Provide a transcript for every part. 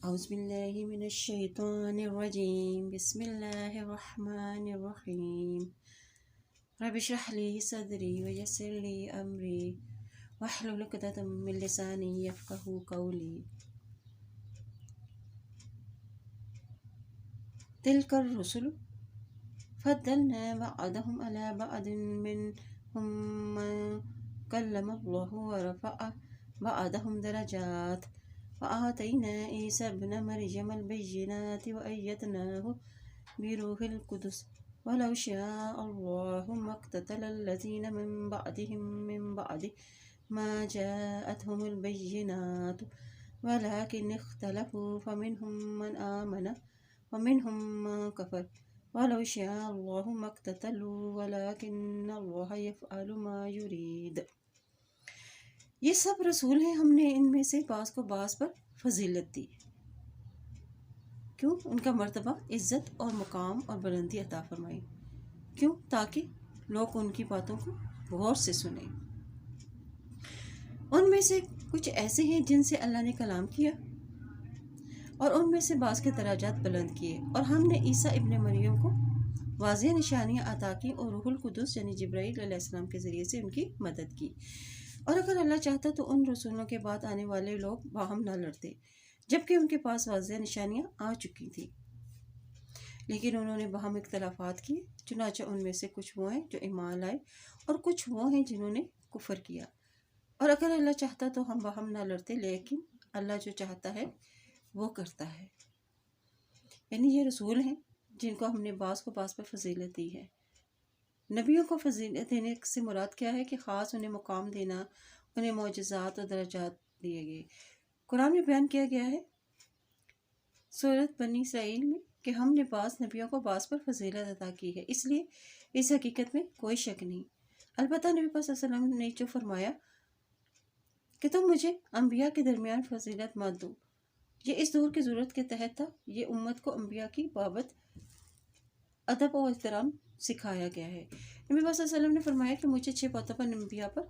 أعوذ بالله من الشيطان الرجيم. بسم الله الرحمن الرحيم. رب اشرح لي صدري ويسر لي أمري واحلل عقدة من لساني يفقهوا قولي. تلك الرسل فضلنا بعضهم على بعض منهم من كلم الله ورفع بعضهم درجات وآتينا عيسى ابن مريم البينات وأيدناه بروح القدس ولو شاء الله ما اقتتل الذين من بعدهم من بعد ما جاءتهم البينات ولكن اختلفوا فمنهم من آمن ومنهم من كفر ولو شاء الله ما اقتتلوا ولكن الله يفعل ما يريد. یہ سب رسول ہیں، ہم نے ان میں سے بعض کو بعض پر فضیلت دی. کیوں؟ ان کا مرتبہ، عزت اور مقام اور بلندی عطا فرمائی. کیوں؟ تاکہ لوگ ان کی باتوں کو غور سے سنیں. ان میں سے کچھ ایسے ہیں جن سے اللہ نے کلام کیا اور ان میں سے بعض کے درجات بلند کیے، اور ہم نے عیسیٰ ابن مریم کو واضح نشانیاں عطا کی اور روح القدس یعنی جبرائیل علیہ السلام کے ذریعے سے ان کی مدد کی. اور اگر اللہ چاہتا تو ان رسولوں کے بعد آنے والے لوگ باہم نہ لڑتے، جبکہ ان کے پاس واضح نشانیاں آ چکی تھیں، لیکن انہوں نے باہم اختلافات کیے. چنانچہ ان میں سے کچھ وہ ہیں جو ایمان لائے اور کچھ وہ ہیں جنہوں نے کفر کیا. اور اگر اللہ چاہتا تو ہم باہم نہ لڑتے، لیکن اللہ جو چاہتا ہے وہ کرتا ہے. یعنی یہ رسول ہیں جن کو ہم نے بعض کو بعض پر فضیلت دی ہے. نبیوں کو فضیلت دینے سے مراد کیا ہے کہ خاص انہیں مقام دینا، انہیں معجزات اور درجات دیے گئے. قرآن میں بیان کیا گیا ہے سورۃ بنی اسرائیل میں کہ ہم نے بعض نبیوں کو بعض پر فضیلت عطا کی ہے. اس لیے اس حقیقت میں کوئی شک نہیں. البتہ نبی پاک صلی اللہ علیہ وسلم نے جو فرمایا کہ تم مجھے انبیاء کے درمیان فضیلت مت دو، یہ اس دور کی ضرورت کے تحت تھا. یہ امت کو انبیاء کی بابت ادب و احترام سکھایا گیا ہے. نبی پاک صلی اللہ علیہ وسلم نے فرمایا کہ مجھے 6 باتوں پر انبیاء پر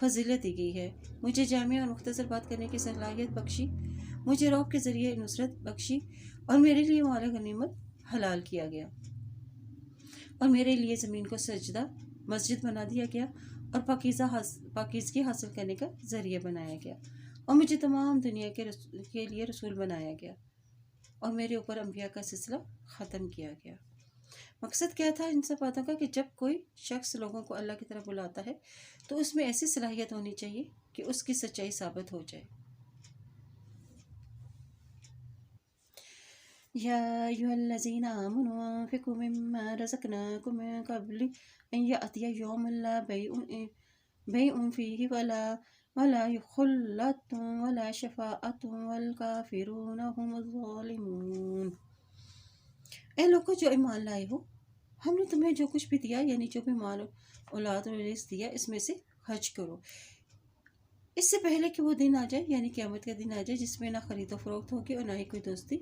فضیلت دی گئی ہے. مجھے جامع اور مختصر بات کرنے کی صلاحیت بخشی، مجھے رعب کے ذریعے نصرت بخشی، اور میرے لیے مال غنیمت حلال کیا گیا، اور میرے لیے زمین کو سجدہ مسجد بنا دیا گیا، اور پاکیزگی حاصل کرنے کا ذریعہ بنایا گیا، اور مجھے تمام دنیا کے لیے رسول بنایا گیا، اور میرے اوپر انبیاء کا سلسلہ ختم کیا گیا. مقصد کیا تھا ان سب باتوں کا؟ کہ جب کوئی شخص لوگوں کو اللہ کی طرف بلاتا ہے تو اس میں ایسی صلاحیت ہونی چاہیے کہ اس کی سچائی ثابت ہو جائے. یا ایھا الذین آمنوا انفقوا مما رزقناکم من قبل ان یأتی یوم لا بیع فیہ ولا خلۃ ولا شفاعۃ والکافرون هم الظالمون. اے لوگوں جو ایمان لائے ہو، ہم نے تمہیں جو کچھ بھی دیا، یعنی جو بھی مال اولاد اور رزق دیا، اس میں سے خرچ کرو، اس سے پہلے کہ وہ دن آ جائے، یعنی قیامت کا دن آ جائے جس میں نہ خرید و فروخت ہوگی اور نہ ہی کوئی دوستی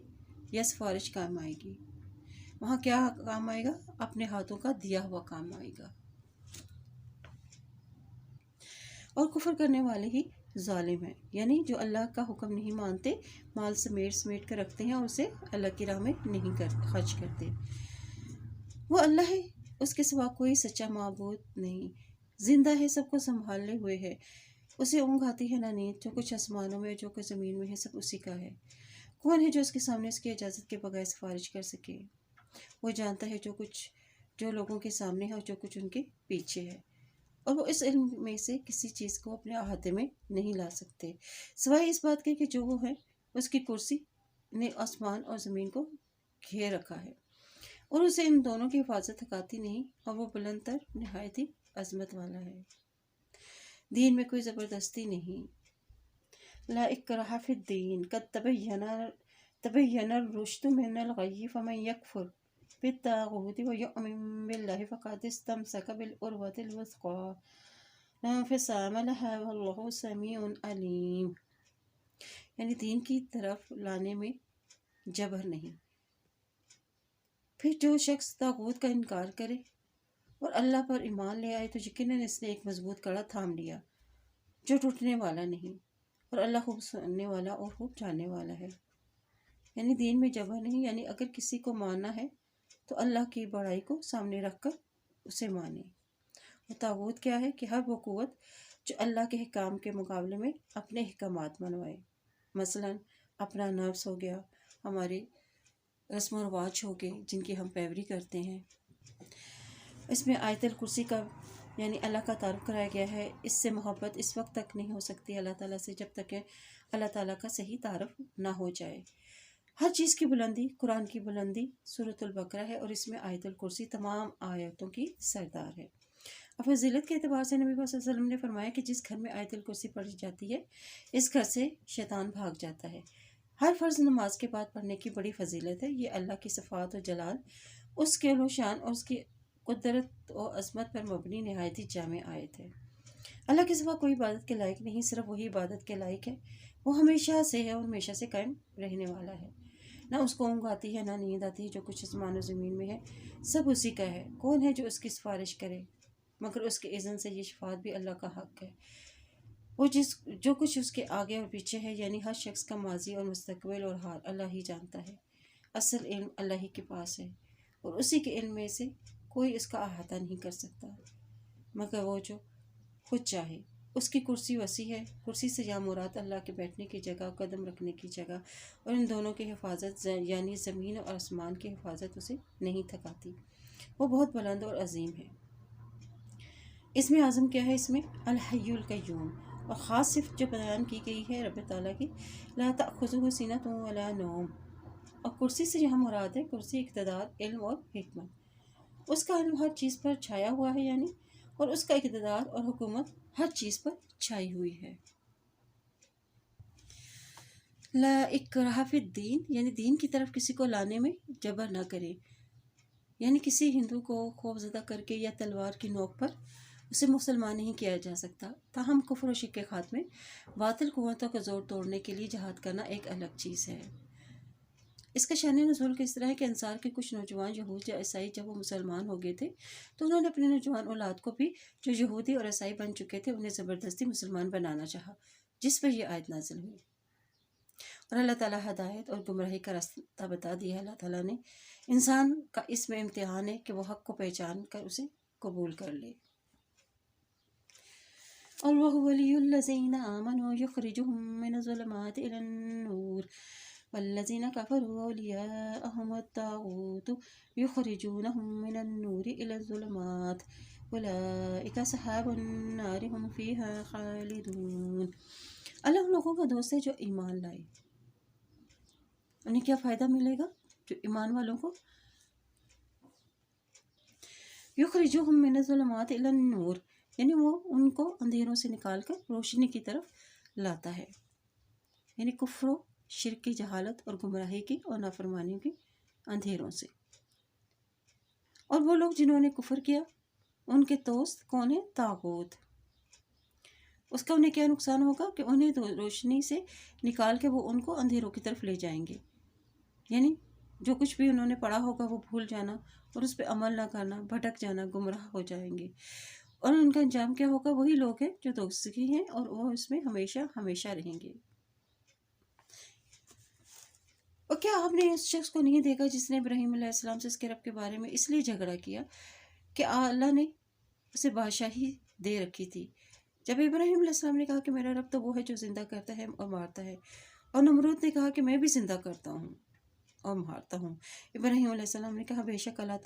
یا سفارش کام آئے گی. وہاں کیا کام آئے گا؟ اپنے ہاتھوں کا دیا ہوا کام آئے گا. اور کفر کرنے والے ہی ظالم ہیں، یعنی جو اللہ کا حکم نہیں مانتے، مال سمیٹ کر رکھتے ہیں اور اسے اللہ کی راہ میں نہیں خرچ کرتے. وہ اللہ ہے، اس کے سوا کوئی سچا معبود نہیں، زندہ ہے، سب کو سنبھالے ہوئے ہے، اسے اونگ آتی ہے نہ نیند. جو کچھ آسمانوں میں جو کچھ زمین میں ہے سب اسی کا ہے. کون ہے جو اس کے سامنے اس کی اجازت کے بغیر سفارش کر سکے؟ وہ جانتا ہے جو لوگوں کے سامنے ہے اور جو کچھ ان کے پیچھے ہے، اور وہ اس علم میں سے کسی چیز کو اپنے احاطے میں نہیں لا سکتے سوائے اس بات کے کہ جو وہ ہے اس کی کرسی نے آسمان اور زمین کو گھیر رکھا ہے، اور اسے ان دونوں کی حفاظت تھکاتی نہیں، اور وہ بلند تر نہایت ہی عظمت والا ہے. دین میں کوئی زبردستی نہیں. لا اکراہ فی الدین قد تبین الرشد من الغی فمن یکفر بالطاغوت ویؤمن باللہ فقد استمسک بالعروۃ الوثقی لا انفصام لها واللہ سمیع علیم. یعنی دین کی طرف لانے میں جبر نہیں. پھر جو شخص طاغوت کا انکار کرے اور اللہ پر ایمان لے آئے تو یقیناً اس نے ایک مضبوط کڑا تھام لیا جو ٹوٹنے والا نہیں، اور اللہ خوب سننے والا اور خوب جاننے والا ہے. یعنی دین میں جبر نہیں، یعنی اگر کسی کو ماننا ہے تو اللہ کی بڑائی کو سامنے رکھ کر اسے مانے۔ اور طاغوت کیا ہے؟ کہ ہر وہ قوت جو اللہ کے حکام کے مقابلے میں اپنے احکامات منوائے، مثلاً اپنا نفس ہو گیا، ہمارے رسم و رواج ہو گئے جن کی ہم پیروی کرتے ہیں۔ اس میں آیت الکرسی کا یعنی اللہ کا تعارف کرایا گیا ہے۔ اس سے محبت اس وقت تک نہیں ہو سکتی اللہ تعالیٰ سے جب تک کہ اللہ تعالیٰ کا صحیح تعارف نہ ہو جائے۔ ہر چیز کی بلندی، قرآن کی بلندی سورۃ البقرہ ہے، اور اس میں آیت الکرسی تمام آیتوں کی سردار ہے۔ اور فضیلت کے اعتبار سے نبی صلی اللہ علیہ وسلم نے فرمایا کہ جس گھر میں آیت الکرسی پڑھی جاتی ہے اس گھر سے شیطان بھاگ جاتا ہے۔ ہر فرض نماز کے بعد پڑھنے کی بڑی فضیلت ہے۔ یہ اللہ کی صفات و جلال، اس کے علو و شان اور اس کی قدرت و عظمت پر مبنی نہایت ہی جامع آیت ہے۔ اللہ کے سوا کوئی عبادت کے لائق نہیں، صرف وہی عبادت کے لائق ہے۔ وہ ہمیشہ سے ہے اور ہمیشہ سے قائم رہنے والا ہے۔ نہ اس کو اونگ آتی ہے نہ نیند آتی ہے۔ جو کچھ آسمان و زمین میں ہے سب اسی کا ہے۔ کون ہے جو اس کی سفارش کرے؟ مگر اس کے اذن سے یہ شفاعت بھی اللہ کا حق ہے۔ وہ جو کچھ اس کے آگے اور پیچھے ہے، یعنی ہر شخص کا ماضی اور مستقبل اور حال اللہ ہی جانتا ہے۔ اصل علم اللہ ہی کے پاس ہے، اور اسی کے علم میں سے کوئی اس کا احاطہ نہیں کر سکتا مگر وہ جو خود چاہے۔ اس کی کرسی وسیع ہے۔ کرسی سے یا مراد اللہ کے بیٹھنے کی جگہ، قدم رکھنے کی جگہ، اور ان دونوں کی حفاظت یعنی زمین اور آسمان کی حفاظت اسے نہیں تھکاتی۔ وہ بہت بلند اور عظیم ہے۔ اس میں اعظم کیا ہے؟ اس میں الحی القیوم، اور خاص صفت جو بیان کی گئی ہے رب تعالیٰ کی، لا تأخذہ سنۃ ولا نوم۔ اور کرسی سے یہاں مراد ہے کرسی اقتدار، علم اور حکمت۔ اس کا علم ہر چیز پر چھایا ہوا ہے، یعنی اور اس کا اقتدار اور حکومت ہر چیز پر چھائی ہوئی ہے۔ لا اکراہ فی الدین، یعنی دین کی طرف کسی کو لانے میں جبر نہ کرے، یعنی کسی ہندو کو خوف زدہ کر کے یا تلوار کی نوک پر اسے مسلمان نہیں کیا جا سکتا۔ تاہم کفر و شرک کے خاتمے، باطل قوتوں کا زور توڑنے کے لیے جہاد کرنا ایک الگ چیز ہے۔ اس کا شان نزول کس طرح ہے کہ انصار کے کچھ نوجوان یہود یا عیسائی جب وہ مسلمان ہو گئے تھے تو انہوں نے اپنے نوجوان اولاد کو بھی جو یہودی اور عیسائی بن چکے تھے انہیں زبردستی مسلمان بنانا چاہا، جس پر یہ آیت نازل ہوئی۔ اور اللہ تعالیٰ ہدایت اور گمراہی کا راستہ بتا دیا ہے۔ اللہ تعالیٰ نے انسان کا اس میں امتحان ہے کہ وہ حق کو پہچان کر اسے قبول کر لے۔ اللہ ولی الذین آمنوا یخرجهم من الظلمات الی النور والذین کفروا اولیاءهم الطاغوت یخرجونهم من النور الی الظلمات اولئک اصحاب النار هم فیہا خالدون۔ اللہ ان لوگوں کا دوست ہے جو ایمان لائے۔ انہیں کیا فائدہ ملے گا؟ جو ایمان والوں کو یخرجوہم من الظلمات الی النور، یعنی وہ ان کو اندھیروں سے نکال کر روشنی کی طرف لاتا ہے، یعنی کفر و شرک کی جہالت اور گمراہی کی اور نافرمانیوں کی اندھیروں سے۔ اور وہ لوگ جنہوں نے کفر کیا ان کے دوست کون ہیں؟ طاغوت۔ اس کا انہیں کیا نقصان ہوگا کہ انہیں روشنی سے نکال کے وہ ان کو اندھیروں کی طرف لے جائیں گے، یعنی جو کچھ بھی انہوں نے پڑھا ہوگا وہ بھول جانا اور اس پہ عمل نہ کرنا، بھٹک جانا، گمراہ ہو جائیں گے۔ اور ان کا انجام کیا ہوگا؟ وہی لوگ ہیں جو دوزخی ہیں اور وہ اس میں ہمیشہ ہمیشہ رہیں گے۔ اور کیا آپ نے اس شخص کو نہیں دیکھا جس نے ابراہیم علیہ السلام سے اس کے رب کے بارے میں اس لیے جھگڑا کیا کہ اللہ نے اسے بادشاہی دے رکھی تھی؟ جب ابراہیم علیہ السلام نے کہا کہ میرا رب تو وہ ہے جو زندہ کرتا ہے اور مارتا ہے، اور نمرود نے کہا کہ میں بھی زندہ کرتا ہوں اور مارتا ہوں، ابراہیم علیہ السلام نے کہا بے شک اللہ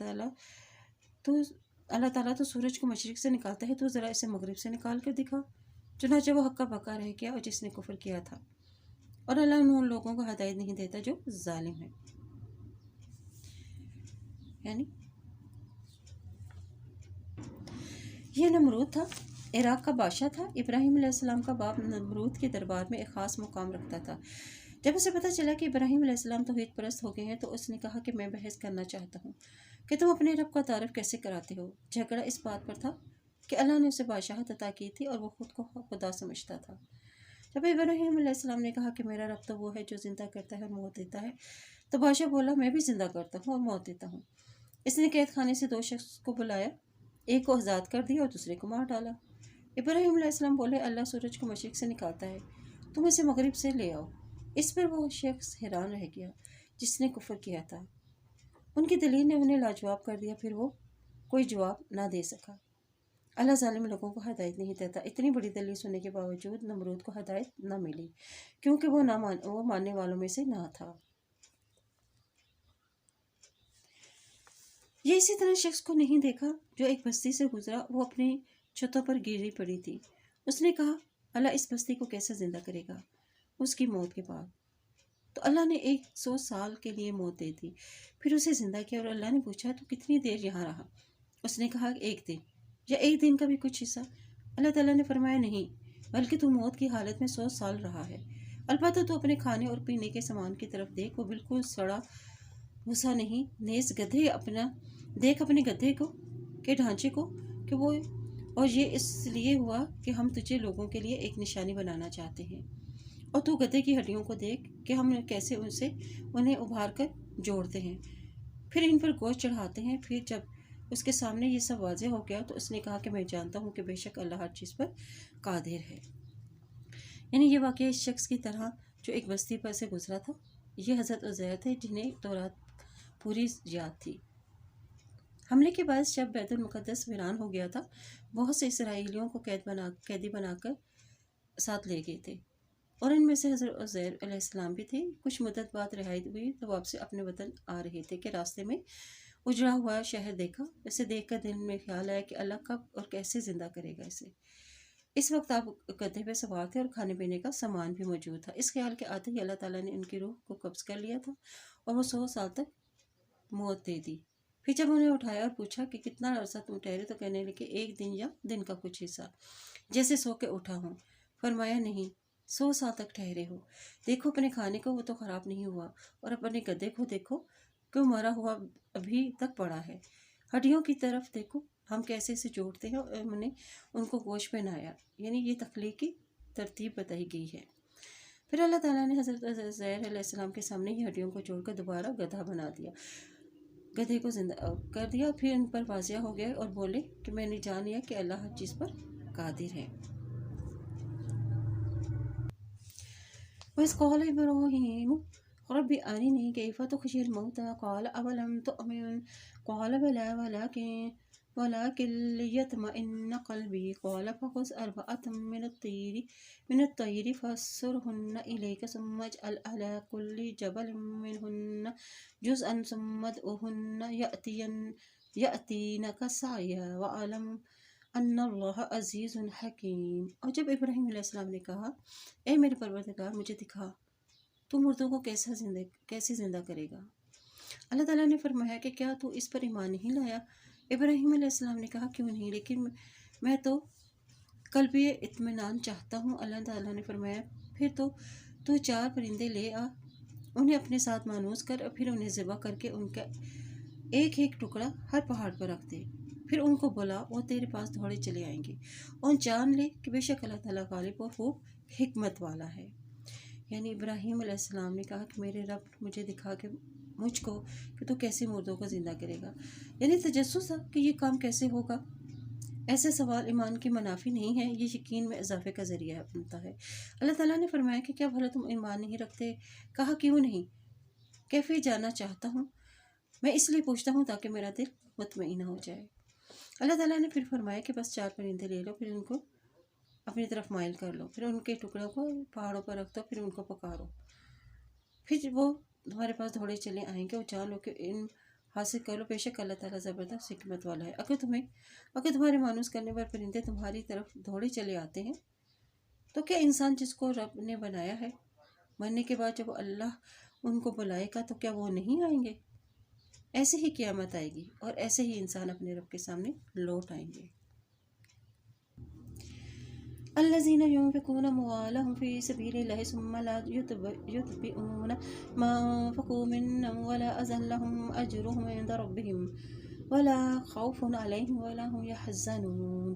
تعالیٰ تو سورج کو مشرق سے نکالتا ہے، تو ذرا اسے مغرب سے نکال کر دکھا۔ چنانچہ وہ حق کا بقا رہ گیا اور جس نے کفر کیا تھا، اور اللہ ان لوگوں کو ہدایت نہیں دیتا جو ظالم ہے۔ یعنی یہ نمرود تھا، عراق کا بادشاہ تھا۔ ابراہیم علیہ السلام کا باپ نمرود کے دربار میں ایک خاص مقام رکھتا تھا۔ جب اسے پتہ چلا کہ ابراہیم علیہ السلام توحید پرست ہو گئے ہیں تو اس نے کہا کہ میں بحث کرنا چاہتا ہوں کہ تم اپنے رب کا تعارف کیسے کراتے ہو۔ جھگڑا اس بات پر تھا کہ اللہ نے اسے بادشاہت عطا کی تھی اور وہ خود کو خدا سمجھتا تھا۔ جب ابراہیم علیہ السلام نے کہا کہ میرا رب تو وہ ہے جو زندہ کرتا ہے اور موت دیتا ہے، تو بادشاہ بولا میں بھی زندہ کرتا ہوں اور موت دیتا ہوں۔ اس نے قید خانے سے 2 شخص کو بلایا، ایک کو آزاد کر دیا اور دوسرے کو مار ڈالا۔ ابراہیم علیہ السلام بولے اللہ سورج کو مشرق سے نکالتا ہے، تم اسے مغرب سے لے آؤ۔ اس پر وہ شخص حیران رہ گیا جس نے کفر کیا تھا۔ ان کی دلیل نے انہیں لاجواب کر دیا، پھر وہ کوئی جواب نہ دے سکا۔ اللہ ظالم لوگوں کو ہدایت نہیں دیتا۔ اتنی بڑی دلیل سننے کے باوجود نمرود کو ہدایت نہ ملی، کیونکہ وہ ماننے والوں میں سے نہ تھا۔ یہ اسی طرح شخص کو نہیں دیکھا جو ایک بستی سے گزرا، وہ اپنی چھتوں پر گری پڑی تھی۔ اس نے کہا، اللہ اس بستی کو کیسے زندہ کرے گا اس کی موت کے بعد؟ تو اللہ نے 100 سال کے لیے موت دے دی، پھر اسے زندہ کیا، اور اللہ نے پوچھا تو کتنی دیر یہاں رہا؟ اس نے کہا 1 دن یا 1 دن کا بھی کچھ حصہ۔ اللہ تعالیٰ نے فرمایا نہیں، بلکہ تو موت کی حالت میں 100 سال رہا ہے۔ البتہ تو اپنے کھانے اور پینے کے سامان کی طرف دیکھ، وہ بالکل سڑا بھسا نہیں۔ نیز دیکھ اپنے گدھے کے ڈھانچے کو کہ وہ، اور یہ اس لیے ہوا کہ ہم تجھے لوگوں کے لیے ایک نشانی بنانا چاہتے ہیں، اور تو گدھے کی ہڈیوں کو دیکھ کہ ہم کیسے انہیں ابھار کر جوڑتے ہیں، پھر ان پر گوشت چڑھاتے ہیں۔ پھر جب اس کے سامنے یہ سب واضح ہو گیا تو اس نے کہا کہ میں جانتا ہوں کہ بے شک اللہ ہر چیز پر قادر ہے۔ یعنی یہ واقعہ اس شخص کی طرح جو ایک بستی پر سے گزرا تھا۔ یہ حضرت عزیر تھے جنہیں تورات پوری یاد تھی۔ حملے کے باعث جب بیت المقدس ویران ہو گیا تھا، بہت سے اسرائیلیوں کو قیدی بنا کر ساتھ لے گئے تھے، اور ان میں سے حضرت عزیر علیہ السلام بھی تھے۔ کچھ مدت بعد رہائی ہوئی تو واپس اپنے وطن آ رہے تھے کہ راستے میں اجڑا ہوا شہر دیکھا۔ اسے دیکھ کر دل میں خیال آیا کہ اللہ کب اور کیسے زندہ کرے گا اسے۔ اس وقت آپ گدھے پہ سوار تھے اور کھانے پینے کا سامان بھی موجود تھا۔ اس خیال کے آتے ہی اللہ تعالیٰ نے ان کی روح کو قبض کر لیا تھا، اور وہ 100 سال تک موت دے دی۔ پھر جب انہیں اٹھایا اور پوچھا کہ کتنا عرصہ تم ٹھہرے، تو کہنے لگے 1 دن یا دن کا کچھ حصہ، جیسے سو کے اٹھا ہوں۔ فرمایا نہیں، 100 سال تک ٹھہرے ہو۔ دیکھو اپنے کھانے کو، وہ تو خراب نہیں ہوا، اور اپنے گدھے کو دیکھو کہ وہ مرا ہوا ابھی تک پڑا ہے۔ ہڈیوں کی طرف دیکھو، ہم کیسے اسے جوڑتے ہیں، اور ہم نے ان کو گوشت پہنایا۔ یعنی یہ تخلیقی ترتیب بتائی گئی ہے۔ پھر اللہ تعالیٰ نے حضرت عزیر علیہ السلام کے سامنے ہی ہڈیوں کو جوڑ کر دوبارہ گدھا بنا دیا، گدھے کو زندہ کر دیا۔ پھر ان پر واضح ہو گئے اور بولے کہ میں نے جان لیا کہ اللہ ہر چیز پر قادر ہے۔ وَإِذْ قَالَ إِبْرَاهِيمُ رَبِّ أَرِنِي كَيْفَ تُحْيِي الْمَوْتَىٰ قَالَ أَوَلَمْ تُؤْمِنْ قَالَ بَلَىٰ وَلَٰكِن لِيَطْمَئِنَّ قَلْبِي قَالَ فَخُذْ أَرْبَعَةً مِّنَ الطَّيْرِ فَصُرْهُنَّ إِلَيْكَ ثُمَّ اجْعَلْ عَلَىٰ كُلِّ جَبَلٍ مِّنْهُنَّ جُزْءًا ثُمَّ ادْعُهُنَّ يَأْتِينَكَ سَعْيًا وَاعْلَمْ ان اللہ عزیز حکیم۔ اور جب ابراہیم علیہ السلام نے کہا، اے میرے پروردگار، مجھے دکھا تو مردوں کو کیسے زندہ کرے گا؟ اللہ تعالیٰ نے فرمایا کہ کیا تو اس پر ایمان نہیں لایا؟ ابراہیم علیہ السلام نے کہا، کیوں نہیں، لیکن میں تو قلبی اطمینان چاہتا ہوں۔ اللہ تعالیٰ نے فرمایا، پھر تو 4 پرندے لے آ، انہیں اپنے ساتھ مانوس کر، اور پھر انہیں ذبح کر کے ان کا ایک ایک ٹکڑا ہر پہاڑ پر رکھ دے، پھر ان کو بلا، وہ تیرے پاس دوڑے چلے آئیں گے، اور جان لے کہ بے شک اللہ تعالیٰ غالب اور خوب حکمت والا ہے۔ یعنی ابراہیم علیہ السلام نے کہا کہ میرے رب مجھے دکھا کہ مجھ کو کہ تو کیسے مردوں کو زندہ کرے گا۔ یعنی تجسس تھا کہ یہ کام کیسے ہوگا۔ ایسے سوال ایمان کی منافی نہیں ہے، یہ یقین میں اضافے کا ذریعہ بنتا ہے۔ اللہ تعالیٰ نے فرمایا کہ کیا بھلا تم ایمان نہیں رکھتے؟ کہا کیوں نہیں، کیفیت جاننا چاہتا ہوں، میں اس لیے پوچھتا ہوں تاکہ میرا دل مطمئن ہو جائے۔ اللہ تعالیٰ نے پھر فرمایا کہ بس 4 پرندے لے لو، پھر ان کو اپنی طرف مائل کر لو، پھر ان کے ٹکڑوں کو پہاڑوں پر رکھ دو، پھر ان کو پکارو، پھر وہ تمہارے پاس دوڑے چلے آئیں گے، اور جان لو کہ ان حاصل کر لو، بے شک اللہ تعالیٰ زبردست حکمت والا ہے۔ اگر تمہارے مانوس کرنے پر پرندے تمہاری طرف دوڑے چلے آتے ہیں، تو کیا انسان جس کو رب نے بنایا ہے، مرنے کے بعد جب اللہ ان کو بلائے گا تو کیا وہ نہیں آئیں گے؟ ایسے ہی قیامت آئے گی، اور ایسے ہی انسان اپنے رب کے سامنے لوٹ آئیں گے۔ الذين ينفقون أموالهم في سبيل الله ثم لا يتبعون ما أنفقوا منا ولا أذى لهم أجرهم عند ربهم ولا خوف عليهم ولا هم يحزنون۔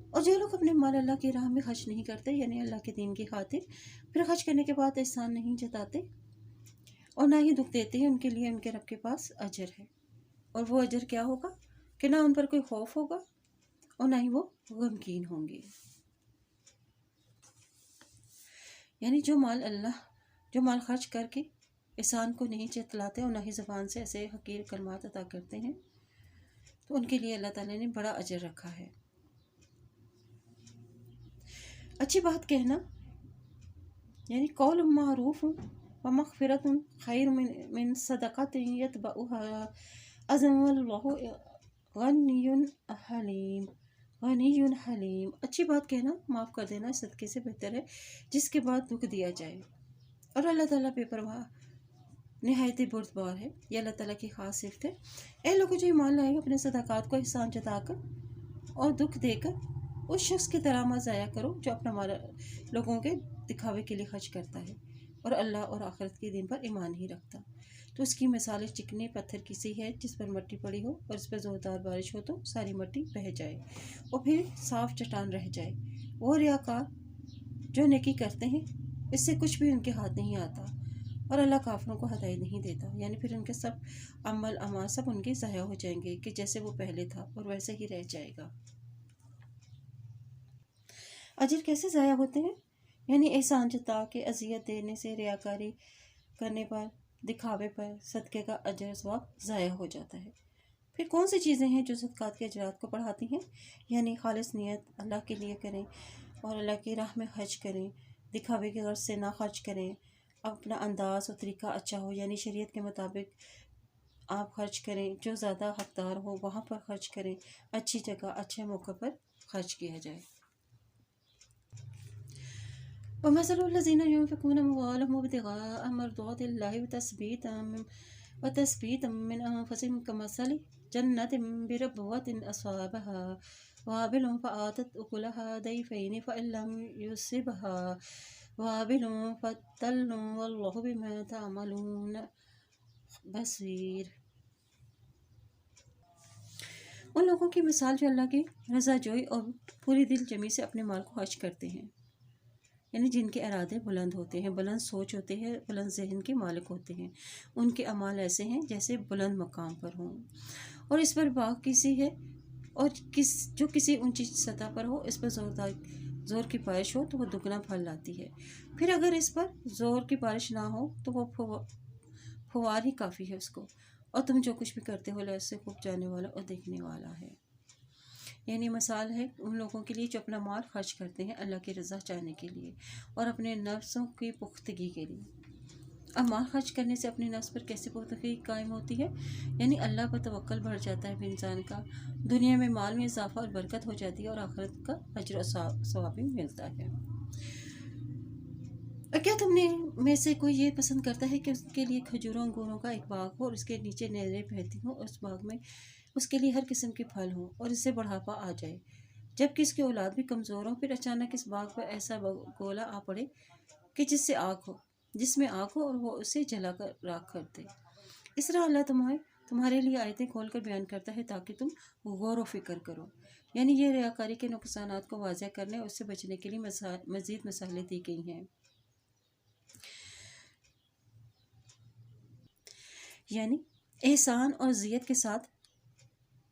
اور جو لوگ اپنے مال اللہ کی راہ میں خرچ نہیں کرتے، یعنی اللہ کے دین کی خاطر، پھر خرچ کرنے کے بعد احسان نہیں جتاتے اور نہ ہی دکھ دیتے ہیں، ان کے لیے ان کے رب کے پاس اجر ہے۔ اور وہ اجر کیا ہوگا کہ نہ ان پر کوئی خوف ہوگا اور نہ ہی وہ غمگین ہوں گے۔ یعنی جو مال اللہ جو مال خرچ کر کے احسان کو نہیں چتلاتے اور نہ ہی زبان سے ایسے حقیر کلمات عطا کرتے ہیں، تو ان کے لیے اللہ تعالیٰ نے بڑا اجر رکھا ہے۔ اچھی بات کہنا یعنی قول معروف و مغفرت خیر من صدقات یتبعها اذى واللہ غنی حلیم۔ غنی حلیم، اچھی بات کہنا، معاف کر دینا صدقے سے بہتر ہے جس کے بعد دکھ دیا جائے، اور اللہ تعالیٰ بے پرواہ نہایت بردبار ہے۔ یہ اللہ تعالیٰ کی خاص صفت ہے۔ اے لوگوں جو ایمان لائے ہو، اپنے صدقات کو احسان جتا کر اور دکھ دے کر اس شخص کی طرح مت ضائع کرو جو اپنا مال لوگوں کے دکھاوے کے لیے خرچ کرتا ہے اور اللہ اور آخرت کے دن پر ایمان نہیں رکھتا، تو اس کی مثال چکنے پتھر کی سی ہے جس پر مٹی پڑی ہو اور اس پر زوردار بارش ہو تو ساری مٹی بہہ جائے اور پھر صاف چٹان رہ جائے۔ وہ ریاکار جو نیکی کرتے ہیں اس سے کچھ بھی ان کے ہاتھ نہیں آتا، اور اللہ کافروں کو ہدایت نہیں دیتا، یعنی پھر ان کے سب عمل اعمال سب ان کے ضائع ہو جائیں گے کہ جیسے وہ پہلے تھا اور ویسے ہی رہ جائے گا۔ اجر کیسے ضائع ہوتے ہیں؟ یعنی احسان جتا کے اذیت دینے سے، ریاکاری کرنے پر، دکھاوے پر صدقے کا اجر ثواب ضائع ہو جاتا ہے۔ پھر کون سی چیزیں ہیں جو صدقات کے اجرات کو بڑھاتی ہیں؟ یعنی خالص نیت اللہ کے لیے کریں اور اللہ کی راہ میں خرچ کریں، دکھاوے کی غرض سے نہ خرچ کریں، اپنا انداز اور طریقہ اچھا ہو، یعنی شریعت کے مطابق آپ خرچ کریں، جو زیادہ حقدار ہو وہاں پر خرچ کریں، اچھی جگہ اچھے موقع پر خرچ کیا جائے۔ وَمَثَلُ الَّذِينَ يُنْفِقُونَ أَمْوَالَهُمْ ابْتِغَاءَ مَرْضَاتِ اللَّهِ وَتَثْبِيتًا مِّنْ أَنفُسِهِمْ كَمَثَلِ جَنَّةٍ بِرَبْوَةٍ أَصَابَهَا وَابِلٌ فَآتَتْ أُكُلَهَا ضِعْفَيْنِ فَإِن لَّمْ يُصِبْهَا وَابِلٌ فَتَلٌّ وَاللَّهُ بِمَا تَعْمَلُونَ بَصِيرٌ۔ ان لوگوں کی مثال جو اللہ کی رضا جوئی اور پوری دل جمی سے اپنے مال کو خرچ کرتے ہیں، یعنی جن کے ارادے بلند ہوتے ہیں، بلند سوچ ہوتے ہیں، بلند ذہن کے مالک ہوتے ہیں، ان کے اعمال ایسے ہیں جیسے بلند مقام پر ہوں، اور اس پر باغ کسی ہے اور جو کسی اونچی سطح پر ہو، اس پر زور کی بارش ہو تو وہ دگنا پھل لاتی ہے، پھر اگر اس پر زور کی بارش نہ ہو تو وہ پھوار ہی کافی ہے اس کو، اور تم جو کچھ بھی کرتے ہو اللہ اس سے خوب جاننے والا اور دیکھنے والا ہے۔ یعنی مثال ہے ان لوگوں کے لیے جو اپنا مال خرچ کرتے ہیں اللہ کی رضا چاہنے کے لیے اور اپنے نفسوں کی پختگی کے لیے۔ اب مال خرچ کرنے سے اپنے نفس پر کیسے پختگی قائم ہوتی ہے؟ یعنی اللہ پر توکل بڑھ جاتا ہے پھر انسان کا، دنیا میں مال میں اضافہ اور برکت ہو جاتی ہے اور آخرت کا اجر و ثواب بھی ملتا ہے۔ اور کیا تم میں سے کوئی یہ پسند کرتا ہے کہ اس کے لیے کھجوروں انگوروں کا ایک باغ ہو اور اس کے نیچے نہریں بہتی ہوں اور اس باغ میں اس کے لیے ہر قسم کے پھل ہوں اور اس سے بڑھاپا آ جائے، جبکہ اس کی اولاد بھی کمزور ہو، پھر اچانک اس باغ پر ایسا گولا آ پڑے کہ جس میں آگ ہو اور وہ اسے جلا کر راکھ کر دے۔ اس طرح اللہ تمہارے لیے آیتیں کھول کر بیان کرتا ہے تاکہ تم غور و فکر کرو، یعنی یہ ریاکاری کے نقصانات کو واضح کرنے اور اس سے بچنے کے لیے مزید مثالیں دی گئی ہیں۔ یعنی احسان اور ذیت کے ساتھ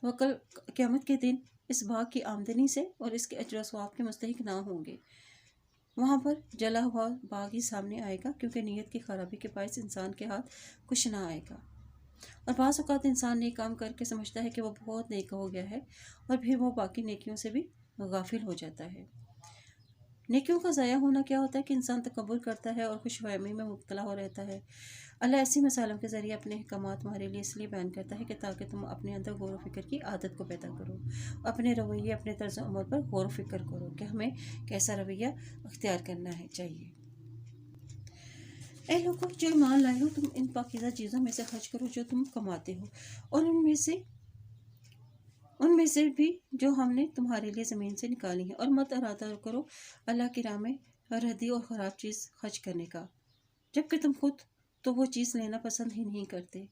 وکل قیامت کے دن اس باغ کی آمدنی سے اور اس کے اجر و ثواب کے مستحق نہ ہوں گے، وہاں پر جلا ہوا باغ ہی سامنے آئے گا، کیونکہ نیت کی خرابی کے باعث انسان کے ہاتھ کچھ نہ آئے گا۔ اور بعض اوقات انسان نیک کام کر کے سمجھتا ہے کہ وہ بہت نیک ہو گیا ہے اور پھر وہ باقی نیکیوں سے بھی غافل ہو جاتا ہے۔ نیکیوں کا ضائع ہونا کیا ہوتا ہے کہ انسان تکبر کرتا ہے اور خوش فہمی میں مبتلا ہو رہتا ہے۔ اللہ ایسی مثالوں کے ذریعے اپنے احکامات تمہارے لیے اس لیے بیان کرتا ہے کہ تاکہ تم اپنے اندر غور و فکر کی عادت کو پیدا کرو، اپنے رویے، اپنے طرز عمل پر غور و فکر کرو کہ ہمیں کیسا رویہ اختیار کرنا چاہیے۔ اے لوگوں جو ایمان لائے ہو، تم ان پاکیزہ چیزوں میں سے خرچ کرو جو تم کماتے ہو، اور ان میں سے بھی جو ہم نے تمہارے لیے زمین سے نکالی ہیں، اور مت ارادہ کرو اللہ کی راہ میں ردی اور خراب چیز خرچ کرنے کا، جبکہ تم خود تو وہ چیز لینا پسند ہی نہیں کرتے،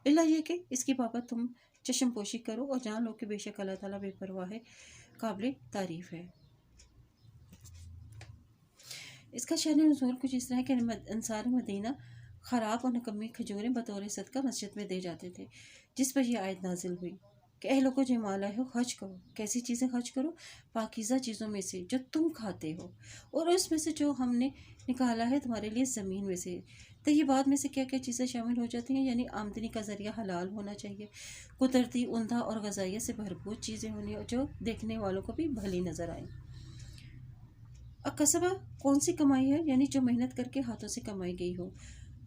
الا یہ کہ اس کی بابت تم چشم پوشی کرو، اور جان لو کہ بے شک اللہ تعالیٰ بے پرواہ ہے، قابل تعریف ہے۔ اس کا شأن نزول کچھ اس طرح کہ انصار مدینہ خراب اور نکمی کھجوریں بطور صدقہ مسجد میں دے جاتے تھے، جس پر یہ آیت نازل ہوئی۔ کہ اے لوگوں جو ایمان لائے ہو خرچ کرو. کیسی چیزیں خرچ کرو؟ پاکیزہ چیزوں میں سے جو تم کھاتے ہو، اور اس میں سے جو ہم نے نکالا ہے تمہارے لیے زمین میں سے. طیبات میں سے کیا کیا چیزیں شامل ہو جاتی ہیں؟ یعنی آمدنی کا ذریعہ حلال ہونا چاہیے، قدرتی، عمدہ اور غذائیت سے بھرپور چیزیں ہونی جو دیکھنے والوں کو بھی بھلی نظر آئیں. کسبہ کون سی کمائی ہے؟ یعنی جو محنت کر کے ہاتھوں سے کمائی گئی ہو.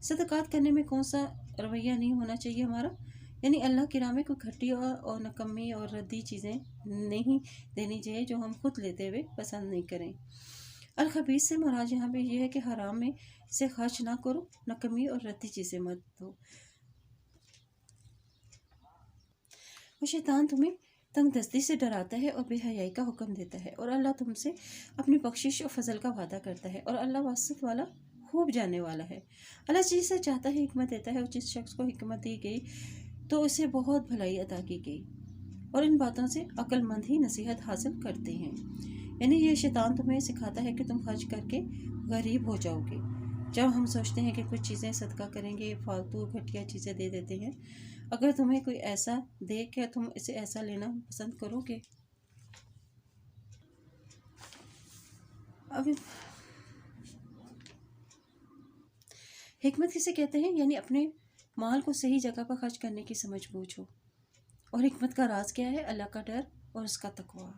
صدقات کرنے میں کون سا رویہ نہیں ہونا چاہیے ہمارا؟ یعنی اللہ کی راہ میں کوئی گھٹی اور نکمی اور ردی چیزیں نہیں دینی چاہیے جو ہم خود لیتے ہوئے پسند نہیں کریں. الخبیث سے مراد یہاں پہ یہ ہے کہ حرام میں سے خرچ نہ کرو، نکمی اور ردی چیزیں مت دو. اور شیطان تمہیں تنگ دستی سے ڈراتا ہے اور بے حیائی کا حکم دیتا ہے، اور اللہ تم سے اپنی بخشش اور فضل کا وعدہ کرتا ہے، اور اللہ واسط والا خوب جاننے والا ہے. اللہ جس سے چاہتا ہے حکمت دیتا ہے، اور جس شخص کو حکمت دی گئی تو اسے بہت بھلائی عطا کی گئی، اور ان باتوں سے عقل مند ہی نصیحت حاصل کرتے ہیں. یعنی یہ شیطان تمہیں سکھاتا ہے کہ تم خرچ کر کے غریب ہو جاؤ گے. جب ہم سوچتے ہیں کہ کچھ چیزیں صدقہ کریں گے، فالتو گھٹیا چیزیں دے دیتے ہیں. اگر تمہیں کوئی ایسا دے کہ تم اسے ایسا لینا پسند کرو گے؟ اب حکمت کسے کہتے ہیں؟ یعنی اپنے مال کو صحیح جگہ پر خرچ کرنے کی سمجھ بوجھ ہو. اور حکمت کا راز کیا ہے؟ اللہ کا ڈر اور اس کا تقوی.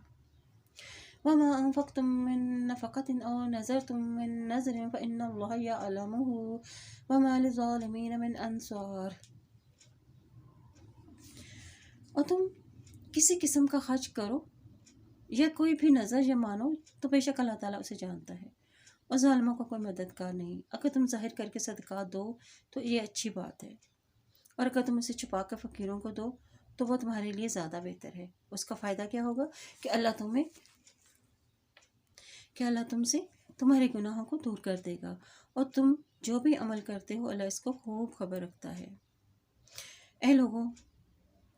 وَمَا أَنفَقْتُم مِّن نَفَقَةٍ أَوْ نَذَرْتُم مِّن نَذْرٍ فَإِنَّ اللَّهَ يَعْلَمُهُ وَمَا لِلظَّالِمِينَ مِنْ أَنصَارٍ. اور تم کسی قسم کا خرچ کرو یا کوئی بھی نظر یا مانو تو بے شک اللہ تعالیٰ اسے جانتا ہے، اور ظالموں کا کوئی مددگار نہیں. اگر تم ظاہر کر کے صدقات دو تو یہ اچھی بات ہے، اور اگر تم اسے چھپا کر فقیروں کو دو تو وہ تمہارے لیے زیادہ بہتر ہے. اس کا فائدہ کیا ہوگا؟ کہ اللہ تم سے تمہارے گناہوں کو دور کر دے گا، اور تم جو بھی عمل کرتے ہو اللہ اس کو خوب خبر رکھتا ہے.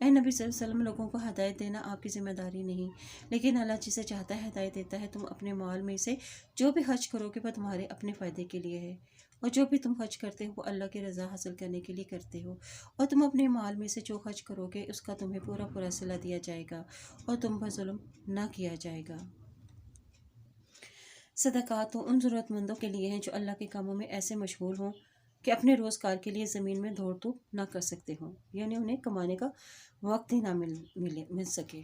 اے نبی صلی اللہ علیہ وسلم، لوگوں کو ہدایت دینا آپ کی ذمہ داری نہیں، لیکن اللہ جسے چاہتا ہے ہدایت دیتا ہے. تم اپنے مال میں سے جو بھی خرچ کرو گے وہ تمہارے اپنے فائدے کے لیے ہے، اور جو بھی تم خرچ کرتے ہو وہ اللہ کی رضا حاصل کرنے کے لیے کرتے ہو. اور تم اپنے مال میں سے جو خرچ کرو گے اس کا تمہیں پورا پورا صلہ دیا جائے گا، اور تم پر ظلم نہ کیا جائے گا. صدقات تو ان ضرورت مندوں کے لیے ہیں جو اللہ کے کاموں میں ایسے مشغول ہوں کہ اپنے روزگار کے لیے زمین میں دوڑ تو نہ کر سکتے ہوں، یعنی انہیں کمانے کا وقت ہی نہ مل سکے،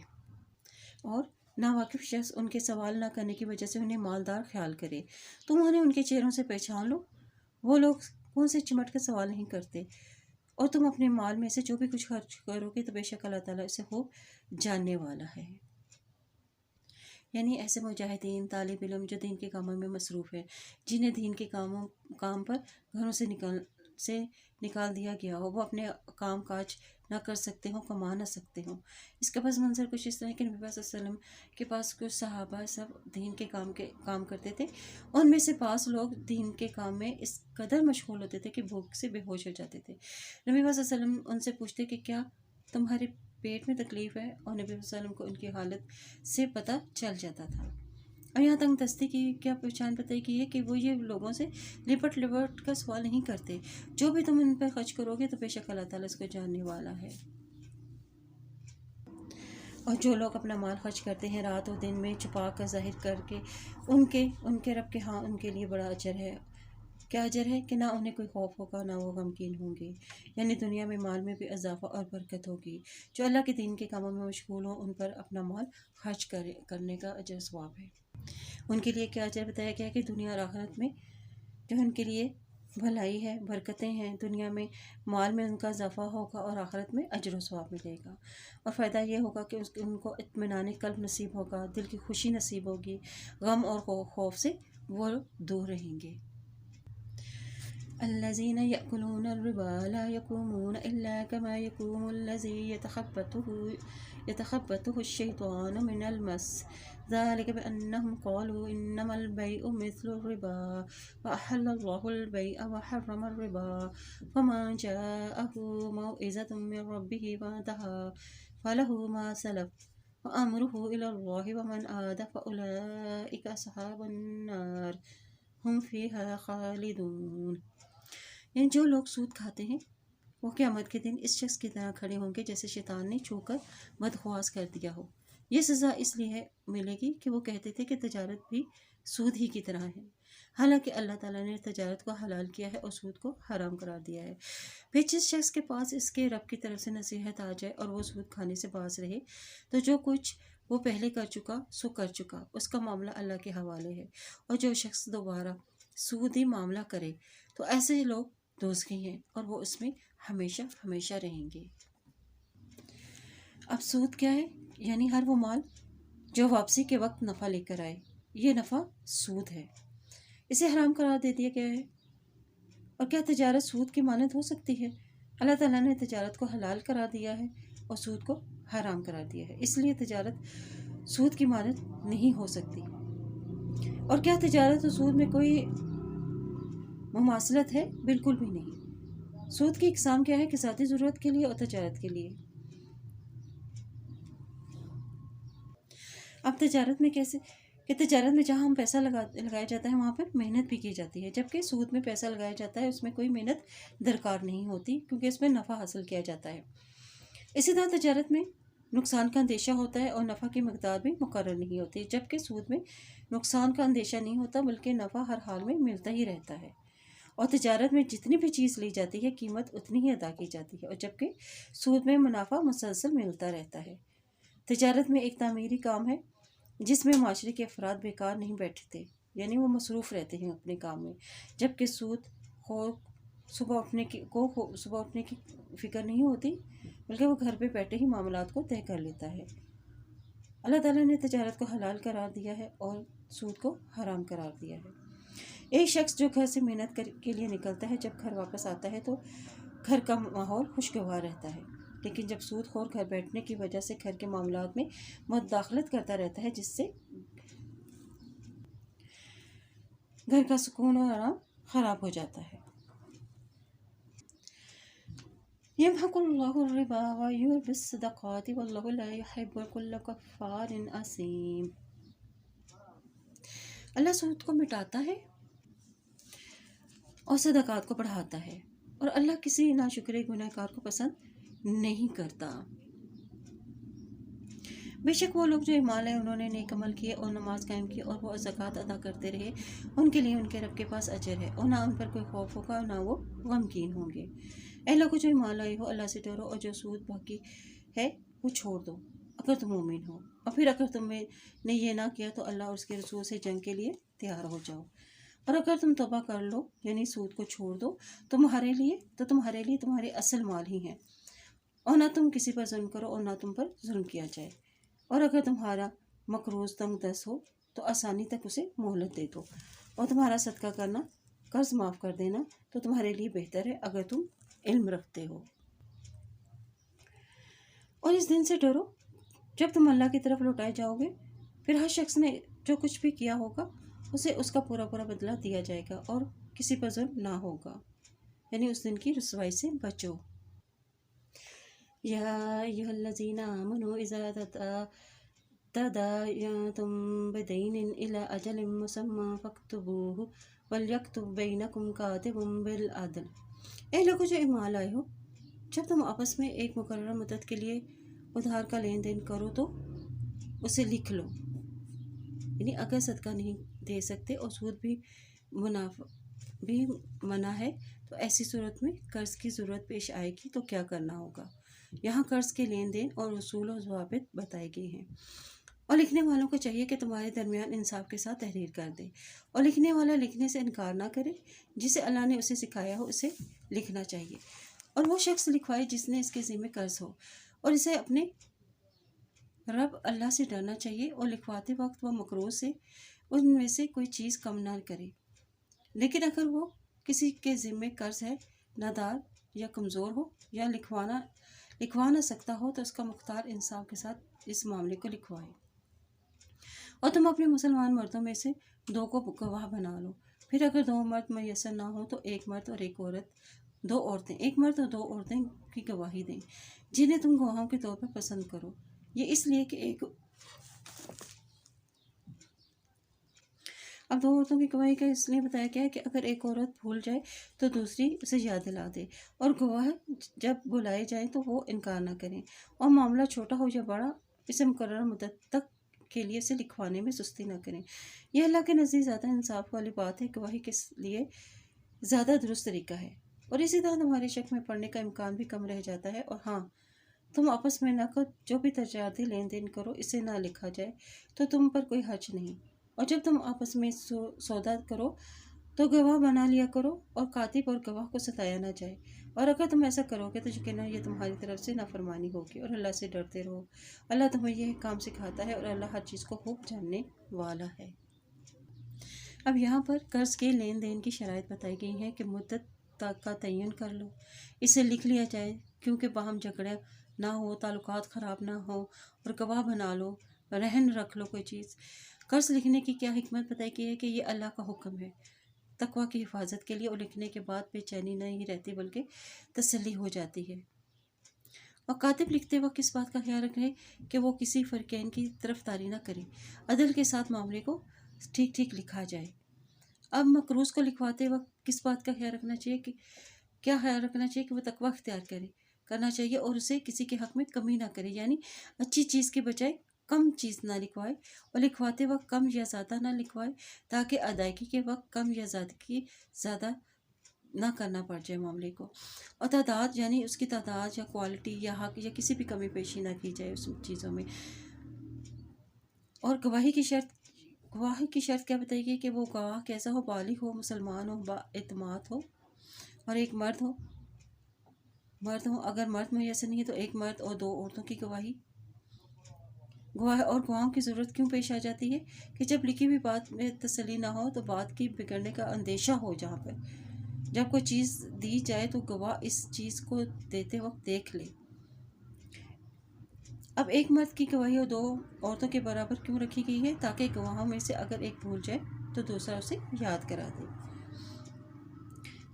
اور ناواقف شخص ان کے سوال نہ کرنے کی وجہ سے انہیں مالدار خیال کرے. تم انہیں ان کے چہروں سے پہچان لو، وہ لوگ کون سے چمٹ کر سوال نہیں کرتے. اور تم اپنے مال میں سے جو بھی کچھ خرچ کرو گے تو بے شک اللہ تعالیٰ اسے خوب جاننے والا ہے. یعنی ایسے مجاہدین، طالب علم جو دین کے کاموں میں مصروف ہے، جنہیں دین کے کام پر گھروں سے نکال دیا گیا ہو، وہ اپنے کام کاج نہ کر سکتے ہوں، کما نہ سکتے ہوں. اس کا پس منظر کچھ اس طرح کہ نبی صلی اللہ علیہ وسلم کے پاس کچھ صحابہ سب دین کے کام کرتے تھے. ان میں سے بعض لوگ دین کے کام میں اس قدر مشغول ہوتے تھے کہ بھوک سے بے ہوش ہو جاتے تھے. نبی صلی اللہ علیہ وسلم ان سے پوچھتے کہ کیا تمہارے پیٹ میں تکلیف ہے؟ اور نبی صلی اللہ علیہ وسلم کو ان کی حالت سے پتہ چل جاتا تھا. اور یہاں تنگ دستی کی کیا پہچان بتائی گئی ہے کہ وہ یہ لوگوں سے لپٹ کا سوال نہیں کرتے. جو بھی تم ان پر خرچ کرو گے تو بے شک اللہ تعالیٰ اس کو جاننے والا ہے. اور جو لوگ اپنا مال خرچ کرتے ہیں رات اور دن میں چھپا کر ظاہر کر کے، ان کے رب کے ہاں ان کے لیے بڑا اجر ہے. کیا اجر ہے؟ کہ نہ انہیں کوئی خوف ہوگا نہ وہ غمگین ہوں گے. یعنی دنیا میں مال میں بھی اضافہ اور برکت ہوگی. جو اللہ کے دین کے کاموں میں مشغول ہوں ان پر اپنا مال خرچ کرنے کا اجر ثواب ہے. ان کے لیے کیا اجر بتایا گیا کہ دنیا اور آخرت میں جو ان کے لیے بھلائی ہے، برکتیں ہیں. دنیا میں مال میں ان کا اضافہ ہوگا اور آخرت میں اجر و ثواب ملے گا. اور فائدہ یہ ہوگا کہ ان کو اطمینان قلب نصیب ہوگا، دل کی خوشی نصیب ہوگی، غم اور خوف سے وہ دور رہیں گے. الذين يأكلون الربا لا يقومون إلا كما يقوم الذي يتخبطه الشيطان من المس، ذلك بأنهم قالوا إنما البيع مثل الربا وأحل الله البيع وحرم الربا، فمن جاءه موعظة من ربه فانتهى فله ما سلف وأمره إلى الله ومن عاد فأولئك أصحاب النار هم فيها خالدون. یعنی جو لوگ سود کھاتے ہیں وہ قیامت کے دن اس شخص کی طرح کھڑے ہوں گے جیسے شیطان نے چھو کر بدخواس کر دیا ہو۔ یہ سزا اس لیے ملے گی کہ وہ کہتے تھے کہ تجارت بھی سود ہی کی طرح ہے، حالانکہ اللہ تعالیٰ نے تجارت کو حلال کیا ہے اور سود کو حرام قرار دیا ہے۔ پھر جس شخص کے پاس اس کے رب کی طرف سے نصیحت آ جائے اور وہ سود کھانے سے باز رہے تو جو کچھ وہ پہلے کر چکا سو کر چکا، اس کا معاملہ اللہ کے حوالے ہے۔ اور جو شخص دوبارہ سودی معاملہ کرے تو ایسے لوگ دوزخی ہیں اور وہ اس میں ہمیشہ ہمیشہ رہیں گے۔ اب سود کیا ہے؟ یعنی ہر وہ مال جو واپسی کے وقت نفع لے کر آئے، یہ نفع سود ہے، اسے حرام قرار دے دیا گیا ہے۔ اور کیا تجارت سود کی مانند ہو سکتی ہے؟ اللہ تعالیٰ نے تجارت کو حلال قرار دیا ہے اور سود کو حرام قرار دیا ہے، اس لیے تجارت سود کی مانند نہیں ہو سکتی۔ اور کیا تجارت اور سود میں کوئی مماثلت ہے؟ بالکل بھی نہیں۔ سود کی اقسام کیا ہے کہ ذاتی ضرورت کے لیے اور تجارت کے لیے۔ اب تجارت میں کیسے کہ تجارت میں جہاں ہم پیسہ لگایا جاتا ہے وہاں پر محنت بھی کی جاتی ہے، جبکہ سود میں پیسہ لگایا جاتا ہے اس میں کوئی محنت درکار نہیں ہوتی کیونکہ اس میں نفع حاصل کیا جاتا ہے۔ اسی طرح تجارت میں نقصان کا اندیشہ ہوتا ہے اور نفع کی مقدار بھی مقرر نہیں ہوتی، جبکہ سود میں نقصان کا اندیشہ نہیں ہوتا بلکہ نفع ہر حال میں ملتا ہی رہتا ہے۔ اور تجارت میں جتنی بھی چیز لی جاتی ہے قیمت اتنی ہی ادا کی جاتی ہے، اور جبکہ سود میں منافع مسلسل ملتا رہتا ہے۔ تجارت میں ایک تعمیری کام ہے جس میں معاشرے کے افراد بیکار نہیں بیٹھتے، یعنی وہ مصروف رہتے ہیں اپنے کام میں، جبکہ سود خور صبح اٹھنے کی فکر نہیں ہوتی بلکہ وہ گھر پہ بیٹھے ہی معاملات کو طے کر لیتا ہے۔ اللہ تعالیٰ نے تجارت کو حلال قرار دیا ہے اور سود کو حرام قرار دیا ہے۔ ایک شخص جو گھر سے محنت کے لیے نکلتا ہے جب گھر واپس آتا ہے تو گھر کا ماحول خوشگوار رہتا ہے، لیکن جب سود خور گھر بیٹھنے کی وجہ سے گھر کے معاملات میں مداخلت کرتا رہتا ہے جس سے گھر کا سکون اور آرام خراب ہو جاتا ہے۔ یمحق اللہ الربا ویربی الصدقات واللہ لا یحب کل کفار اثیم۔ اللہ سود کو مٹاتا ہے اور صدقات کو بڑھاتا ہے، اور اللہ کسی ناشکر گناہ کار کو پسند نہیں کرتا۔ بے شک وہ لوگ جو ایمان لائے انہوں نے نیک عمل کیے اور نماز قائم کی اور وہ زکوٰۃ ادا کرتے رہے، ان کے لیے ان کے رب کے پاس اجر ہے اور نہ ان پر کوئی خوف ہوگا اور نہ وہ غمگین ہوں گے۔ اے لوگوں جو ایمان لائے ہو، اللہ سے ڈرو اور جو سود باقی ہے وہ چھوڑ دو اگر تم مومن ہو، اور پھر اگر تم نے یہ نہ کیا تو اللہ اور اس کے رسول سے جنگ کے لیے تیار ہو جاؤ، اور اگر تم توبہ کر لو یعنی سود کو چھوڑ دو تمہارے لیے تمہارے اصل مال ہی ہیں، اور نہ تم کسی پر ظلم کرو اور نہ تم پر ظلم کیا جائے، اور اگر تمہارا مقروض تنگ دست ہو تو آسانی تک اسے مہلت دے دو، اور تمہارا صدقہ کرنا قرض معاف کر دینا تو تمہارے لیے بہتر ہے اگر تم علم رکھتے ہو۔ اور اس دن سے ڈرو جب تم اللہ کی طرف لوٹائے جاؤ گے، پھر ہر شخص نے جو کچھ بھی کیا ہوگا اسے اس کا پورا بدلہ دیا جائے گا اور کسی پر ظلم نہ ہوگا، یعنی اس دن کی رسوائی سے بچو۔ یا ایھا الذین آمنوا اذا تداینتم بدین الی اجل مسمی فاکتبوہ ولیکتب بینکم کاتب بالعدل۔ اے لوگوں جو ایمان لائے ہو، جب تم آپس میں ایک مقررہ مدت کے لیے ادھار کا لین دین کرو تو اسے لکھ لو، یعنی اگر صدقہ نہیں دے سکتے اور سود بھی منع ہے تو ایسی صورت میں قرض کی ضرورت پیش آئے گی تو کیا کرنا ہوگا۔ یہاں قرض کے لین دین اور اصول و ضوابط بتائے گئے ہیں، اور لکھنے والوں کو چاہیے کہ تمہارے درمیان انصاف کے ساتھ تحریر کر دے، اور لکھنے والا لکھنے سے انکار نہ کرے، جسے اللہ نے اسے سکھایا ہو اسے لکھنا چاہیے، اور وہ شخص لکھوائے جس نے اس کے ذمہ قرض ہو، اور اسے اپنے رب اللہ سے ڈرنا چاہیے، اور لکھواتے وقت وہ مقروض سے ان میں سے کوئی چیز کم نہ کرے، لیکن اگر وہ کسی کے ذمہ قرض ہے، نادار یا کمزور ہو یا لکھوا نہ سکتا ہو تو اس کا مختار انصاف کے ساتھ اس معاملے کو لکھوائے، اور تم اپنے مسلمان مردوں میں سے 2 کو گواہ بنا لو، پھر اگر 2 مرد میسر نہ ہو تو 1 مرد اور 1 عورت، 2 عورتیں، 1 مرد اور 2 عورتیں کی گواہی دیں جنہیں تم گواہوں کے طور پر پسند کرو، یہ اس لیے کہ اب 2 عورتوں کی گواہی کا اس لیے بتایا گیا ہے کہ اگر ایک عورت بھول جائے تو دوسری اسے یاد دلا دے، اور گواہ جب بلائے جائیں تو وہ انکار نہ کریں، اور معاملہ چھوٹا ہو یا بڑا اسے مقررہ مدت تک کے لیے اسے لکھوانے میں سستی نہ کریں۔ یہ اللہ کے نزدیک زیادہ انصاف والی بات ہے۔ گواہی کے لیے زیادہ درست طریقہ ہے، اور اسی طرح تمہارے شک میں پڑنے کا امکان بھی کم رہ جاتا ہے۔ اور ہاں، تم آپس میں نہ جو بھی تجارتی لین دین کرو اسے نہ لکھا جائے تو تم پر کوئی حرج نہیں، اور جب تم آپس میں سودا کرو تو گواہ بنا لیا کرو، اور کاتب اور گواہ کو ستایا نہ جائے، اور اگر تم ایسا کرو گے تو یقیناً یہ تمہاری طرف سے نافرمانی ہوگی، اور اللہ سے ڈرتے رہو۔ اللہ تمہیں یہ کام سکھاتا ہے، اور اللہ ہر چیز کو خوب جاننے والا ہے۔ اب یہاں پر قرض کے لین دین کی شرائط بتائی گئی ہیں کہ مدت تک کا تعین کر لو، اسے لکھ لیا جائے کیونکہ باہم جھگڑا نہ ہو، تعلقات خراب نہ ہو، اور گواہ بنا لو، رہن رکھ لو کوئی چیز۔ قرض لکھنے کی کیا حکمت بتائی گئی ہے کہ یہ اللہ کا حکم ہے تقویٰ کی حفاظت کے لیے، اور لکھنے کے بعد بے چینی نہیں رہتی بلکہ تسلی ہو جاتی ہے۔ اور کاتب لکھتے وقت اس بات کا خیال رکھے کہ وہ کسی فریقین کی طرفداری نہ کرے، عدل کے ساتھ معاملے کو ٹھیک ٹھیک لکھا جائے۔ اب مقروض کو لکھواتے وقت کس بات کا خیال رکھنا چاہیے کہ وہ تقویٰ اختیار کرنا چاہیے، اور اسے کسی کے حق میں کمی نہ کرے، یعنی اچھی چیز کے بجائے کم چیز نہ لکھوائے، اور لکھواتے وقت کم یا زیادہ نہ لکھوائے تاکہ ادائیگی کے وقت کم یا زیادہ نہ کرنا پڑ جائے معاملے کو، اور تعداد یعنی اس کی تعداد یا کوالٹی یا حق یا کسی بھی کمی پیشی نہ کی جائے اس چیزوں میں۔ اور گواہی کی شرط کیا بتائی گئی کہ وہ گواہ کیسا ہو؟ بالغ ہو، مسلمان ہو، با اعتماد ہو، اور ایک مرد ہو۔ اگر مرد میسر نہیں ہے تو ایک مرد اور 2 عورتوں کی گواہی۔ اور گواہوں کی ضرورت کیوں پیش آ جاتی ہے کہ جب لکھی ہوئی بات میں تسلی نہ ہو تو بات کی بگڑنے کا اندیشہ ہو۔ جہاں پر جب کوئی چیز دی جائے تو گواہ اس چیز کو دیتے وقت دیکھ لے۔ اب ایک مرد کی گواہی اور 2 عورتوں کے برابر کیوں رکھی گئی ہے؟ تاکہ گواہوں میں سے اگر ایک بھول جائے تو دوسرا اسے یاد کرا دے۔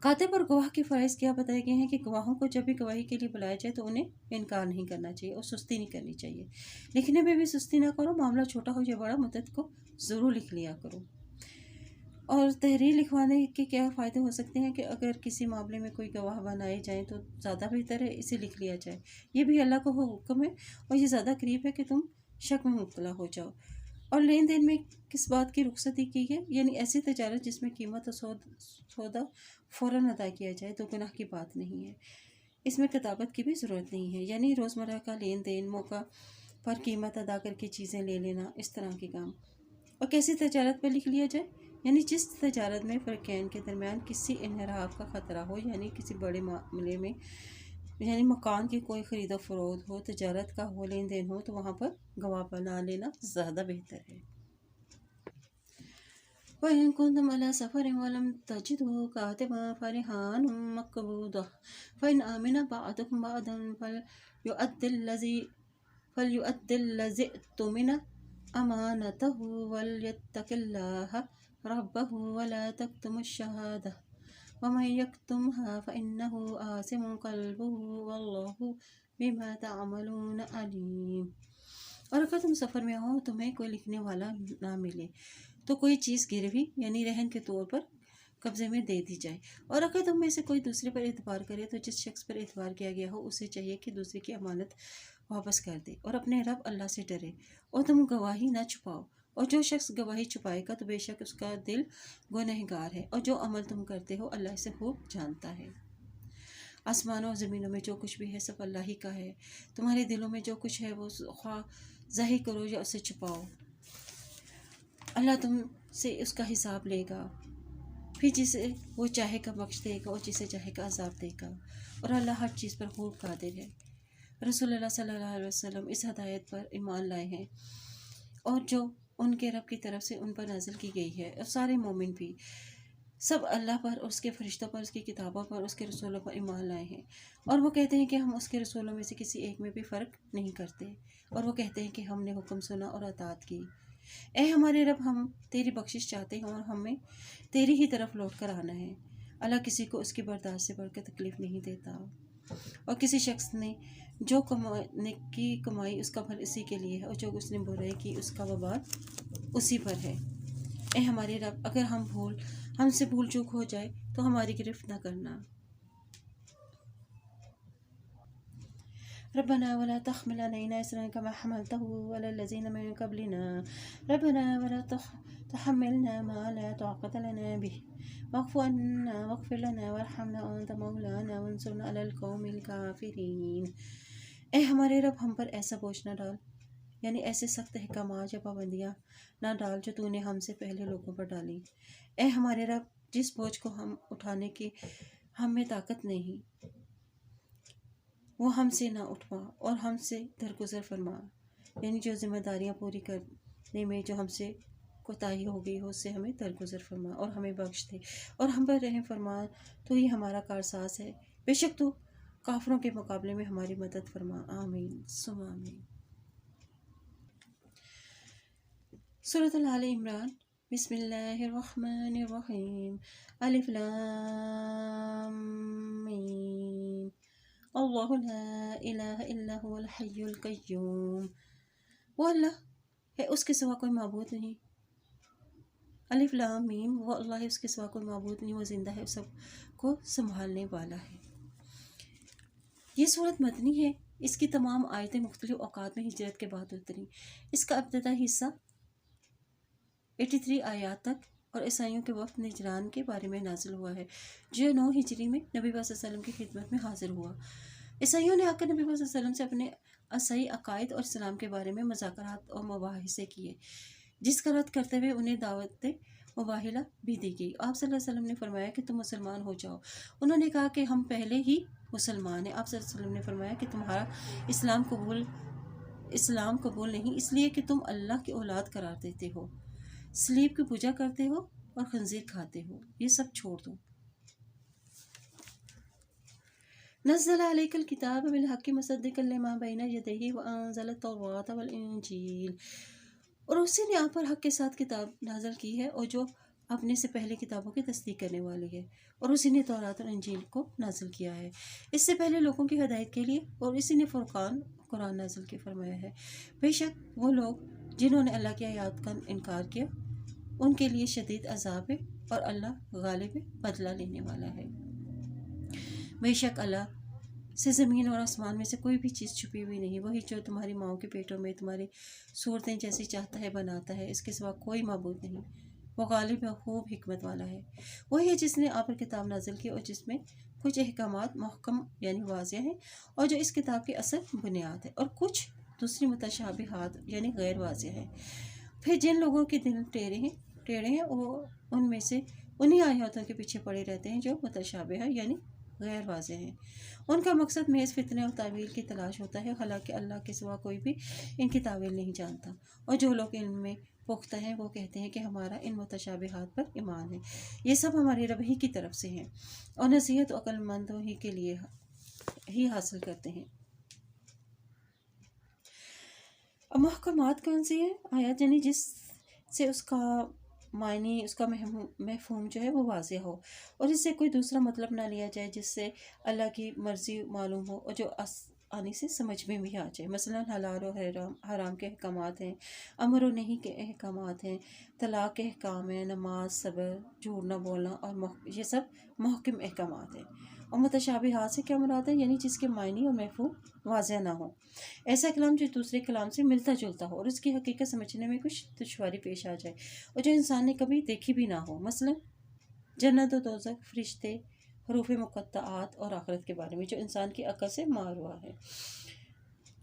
کاتب اور گواہ کے فرائض کیا بتائے گئے ہیں کہ گواہوں کو جب بھی گواہی کے لیے بلایا جائے تو انہیں انکار نہیں کرنا چاہیے اور سستی نہیں کرنی چاہیے۔ لکھنے میں بھی سستی نہ کرو، معاملہ چھوٹا ہو یا بڑا مدت کو ضرور لکھ لیا کرو۔ اور تحریر لکھوانے کے کیا فائدے ہو سکتے ہیں کہ اگر کسی معاملے میں کوئی گواہ بنائے جائیں تو زیادہ بہتر ہے اسے لکھ لیا جائے۔ یہ بھی اللہ کا حکم ہے، اور یہ زیادہ قریب ہے کہ تم شک میں مبتلا ہو جاؤ۔ اور لین دین میں کس بات کی رخصتی کی ہے؟ یعنی ایسی تجارت جس میں قیمت اور سودا فوراً ادا کیا جائے تو گناہ کی بات نہیں ہے، اس میں کتابت کی بھی ضرورت نہیں ہے، یعنی روزمرہ کا لین دین، موقع پر قیمت ادا کر کے چیزیں لے لینا، اس طرح کے کام۔ اور کیسی تجارت پر لکھ لیا جائے؟ یعنی جس تجارت میں فریقین کے درمیان کسی انحراف کا خطرہ ہو، یعنی کسی بڑے معاملے میں، یعنی مکان کی کوئی خرید و فروخت ہو، تجارت کا ہو، لین دین ہو، تو وہاں پر گواہ بنا لینا زیادہ بہتر ہے۔ وَإِن كُنتُمْ عَلَىٰ سَفَرٍ وَلَمْ تَجِدُوا كَاتِبًا فَرِهَانٌ مَّقْبُوضَةٌ فَإِنْ آمِنَ بَعْضُكُم بَعْضًا فَلْيُؤَدِّ الَّذِي اؤْتُمِنَ أَمَانَتَهُ وَلْيَتَّقِ اللَّهَ رَبَّهُ وَلَا تَكْتُمُوا الشَّهَادَةَ وَمَن يَكْتُمْهَا فَإِنَّهُ آثِمٌ قَلْبُهُ وَاللَّهُ بِمَا تَعْمَلُونَ عَلِيمٌ۔ اور اگر تم سفر میں ہو تمہیں کوئی لکھنے والا نہ ملے تو کوئی چیز گروی یعنی رہن کے طور پر قبضے میں دے دی جائے، اور اگر تم میں سے کوئی دوسرے پر اعتبار کرے تو جس شخص پر اعتبار کیا گیا ہو اسے چاہیے کہ دوسرے کی امانت واپس کر دے، اور اپنے رب اللہ سے ڈرے، اور تم گواہی نہ چھپاؤ، اور جو شخص گواہی چھپائے گا تو بے شک اس کا دل گنہگار ہے، اور جو عمل تم کرتے ہو اللہ اسے خوب جانتا ہے۔ آسمانوں اور زمینوں میں جو کچھ بھی ہے سب اللہ ہی کا ہے، تمہارے دلوں میں جو کچھ ہے وہ خواہ ظاہر کرو یا اسے چھپاؤ، اللہ تم سے اس کا حساب لے گا، پھر جسے وہ چاہے گا بخش دے گا اور جسے چاہے گا عذاب دے گا، اور اللہ ہر چیز پر خوب قادر ہے۔ رسول اللہ صلی اللہ علیہ وسلم اس ہدایت پر ایمان لائے ہیں اور جو ان کے رب کی طرف سے ان پر نازل کی گئی ہے، اور سارے مومن بھی سب اللہ پر، اس کے فرشتوں پر، اس کی کتابوں پر، اس کے رسولوں پر ایمان لائے ہیں، اور وہ کہتے ہیں کہ ہم اس کے رسولوں میں سے کسی ایک میں بھی فرق نہیں کرتے، اور وہ کہتے ہیں کہ ہم نے حکم سنا اور اطاعت کی۔ اے ہمارے رب، ہم تیری بخشش چاہتے ہیں اور ہمیں تیری ہی طرف لوٹ کر آنا ہے۔ اللہ کسی کو اس کی برداشت سے بڑھ کر تکلیف نہیں دیتا، اور کسی شخص نے جو نیکی کمائی اس کا پھل اسی کے لیے ہے، اور جو اس نے برائی کی اس کا وبال اسی پر ہے۔ اے ہمارے رب اگر ہم سے بھول چوک ہو جائے تو ہماری گرفت نہ کرنا۔ ربنا ولا تحمل علينا إصرا كما حملته على الذين من قبلنا ربنا ولا تحملنا ما لا طاقة لنا به واعف عنا واغفر لنا وارحمنا وأنت مولانا وانصرنا على القوم الكافرين۔ اے ہمارے رب ہم پر ایسا بوجھ نہ ڈال، یعنی ایسے سخت احکامات یا پابندیاں نہ ڈال جو تو نے ہم سے پہلے لوگوں پر ڈالی۔ اے ہمارے رب جس بوجھ کو ہم اٹھانے کی ہم میں طاقت نہیں، وہ ہم سے نہ اٹھوا اور ہم سے درگزر فرما، یعنی جو ذمہ داریاں پوری کرنے میں جو ہم سے کوتاہی ہو گئی ہو اس سے ہمیں درگزر فرما اور ہمیں بخش دے اور ہم پر رحم فرما، تو ہی ہمارا کارساز ہے، بے شک تو کافروں کے مقابلے میں ہماری مدد فرما۔ آمین ثم آمین۔ سورۃ آل عمران۔ بسم اللہ الرحمن الرحیم۔ الف لام میم۔ اللہ لا الہ الا هو الحی القیوم۔ وہ اللہ ہے، اس کے سوا کوئی معبود نہیں۔ الف لام میم، وہ اللہ ہے، اس کے سوا کوئی معبود نہیں، وہ زندہ ہے، سب کو سنبھالنے والا ہے۔ یہ صورت مدنی ہے، اس کی تمام آیتیں مختلف اوقات میں ہجرت کے بعد اتری۔ اس کا ابتدائی حصہ 83 آیات تک اور عیسائیوں کے وفد نجران کے بارے میں نازل ہوا ہے، جو 9 ہجری میں نبی صلی اللہ علیہ وسلم کی خدمت میں حاضر ہوا۔ عیسائیوں نے آ کر نبی صلی اللہ علیہ وسلم سے اپنے عیسائی عقائد اور اسلام کے بارے میں مذاکرات اور مباحثے کیے، جس کا رد کرتے ہوئے انہیں دعوت مباہلہ بھی دی گئی۔ آپ صلی اللہ علیہ وسلم نے فرمایا کہ تم مسلمان ہو جاؤ۔ انہوں نے کہا کہ ہم پہلے ہی مسلمان ہیں۔ آپ صلی اللہ علیہ وسلم نے فرمایا کہ تمہارا اسلام قبول نہیں، اس لیے کہ تم اللہ کی اولاد قرار دیتے ہو، صلیب کی پوجا کرتے ہو اور خنزیر کھاتے ہو، یہ سب چھوڑ دو۔ نزل علیک الکتاب بالحق مصدقا لما بین یدیہ وانزل التوراۃ والانجیل، اور اسی نے آپ پر حق کے ساتھ کتاب نازل کی ہے اور جو اپنے سے پہلے کتابوں کی تصدیق کرنے والی ہے، اور اسی نے تورات اور انجیل کو نازل کیا ہے اس سے پہلے لوگوں کی ہدایت کے لیے، اور اسی نے فرقان قرآن نازل کے فرمایا ہے۔ بے شک وہ لوگ جنہوں نے اللہ کی آیات کا انکار کیا ان کے لیے شدید عذاب ہے، اور اللہ غالب ہے، بدلہ لینے والا ہے۔ بے شک اللہ سے زمین اور آسمان میں سے کوئی بھی چیز چھپی ہوئی نہیں، وہی جو تمہاری ماؤں کے پیٹوں میں تمہاری صورتیں جیسی چاہتا ہے بناتا ہے، اس کے سوا کوئی معبود نہیں، وہ غالب ہے، خوب حکمت والا ہے۔ وہی ہے جس نے آپ پر کتاب نازل کی اور جس میں کچھ احکامات محکم یعنی واضح ہیں، اور جو اس کتاب کی اصل بنیاد ہے، اور کچھ دوسری متشابہات یعنی غیر واضح ہیں۔ پھر جن لوگوں کے دل ٹیڑھے ہیں وہ ان میں سے انہی آیاتوں کے پیچھے پڑے رہتے ہیں جو متشابہ ہے یعنی غیر واضح ہیں۔ ان کا مقصد محض فتنے اور تعویل کی تلاش ہوتا ہے، حالانکہ اللہ کے سوا کوئی بھی ان کی تعویل نہیں جانتا، اور جو لوگ علم میں پختہ ہیں وہ کہتے ہیں کہ ہمارا ان متشابہات پر ایمان ہے، یہ سب ہمارے رب ہی کی طرف سے ہیں، اور نصیحت عقل مندوں ہی کے لیے ہی حاصل کرتے ہیں۔ اب محکمات کون سی ہیں؟ آیات یعنی جس سے اس کا معنی، اس کا مفہوم جو ہے وہ واضح ہو، اور اس سے کوئی دوسرا مطلب نہ لیا جائے، جس سے اللہ کی مرضی معلوم ہو اور جو آسانی سے سمجھ میں بھی آ جائے۔ مثلا حلال و حرام کے احکامات ہیں، امر و نہیں کے احکامات ہیں، طلاق کے احکام ہیں، نماز، صبر، جھوٹ نہ بولنا، اور یہ سب محکم احکامات ہیں۔ اور متشابہات سے کیا مراد ہے؟ یعنی جس کے معنی اور مفہوم واضح نہ ہو، ایسا کلام جو دوسرے کلام سے ملتا جلتا ہو اور اس کی حقیقت سمجھنے میں کچھ دشواری پیش آ جائے، اور جو انسان نے کبھی دیکھی بھی نہ ہو، مثلا جنت و دوزخ، فرشتے، حروف مقطعات اور آخرت کے بارے میں جو انسان کی عقل سے ماروا ہے۔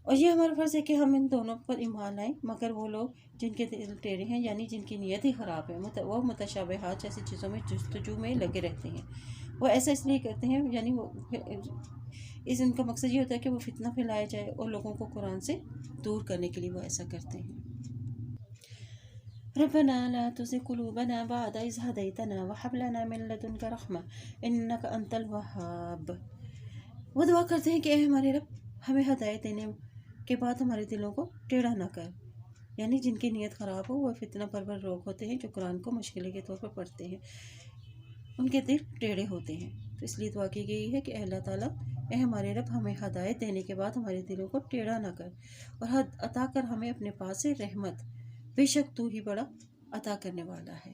اور یہ ہمارا فرض ہے کہ ہم ان دونوں پر ایمان لائیں، مگر وہ لوگ جن کے دل ٹیڑھے ہیں یعنی جن کی نیت ہی خراب ہے، وہ متشابہات جیسی چیزوں میں جستجو میں لگے رہتے ہیں۔ وہ ایسا اس لیے کرتے ہیں یعنی ان کا مقصد یہ ہوتا ہے کہ وہ فتنہ پھیلایا جائے، اور لوگوں کو قرآن سے دور کرنے کے لیے وہ ایسا کرتے ہیں۔ ربنا لا تزغ قلوبنا بعد إذ هديتنا وهب لنا من لدنك رحمة إنك أنت الوهاب۔ وہ دعا کرتے ہیں کہ اے ہمارے رب، ہمیں ہدایت دینے کے بعد ہمارے دلوں کو ٹیڑھا نہ کر، یعنی جن کی نیت خراب ہو وہ فتنہ پرور لوگ ہوتے ہیں جو قرآن کو مشغلے کے طور پر پڑھتے ہیں، ان کے دل ٹیڑھے ہوتے ہیں۔ تو اس لیے دعا کی گئی ہے کہ اے اللہ تعالیٰ، اے ہمارے رب، ہمیں ہدایت دینے کے بعد ہمارے دلوں کو ٹیڑھا نہ کر، اور عطا کر ہمیں اپنے پاس سے رحمت، بے شک تو ہی بڑا عطا کرنے والا ہے۔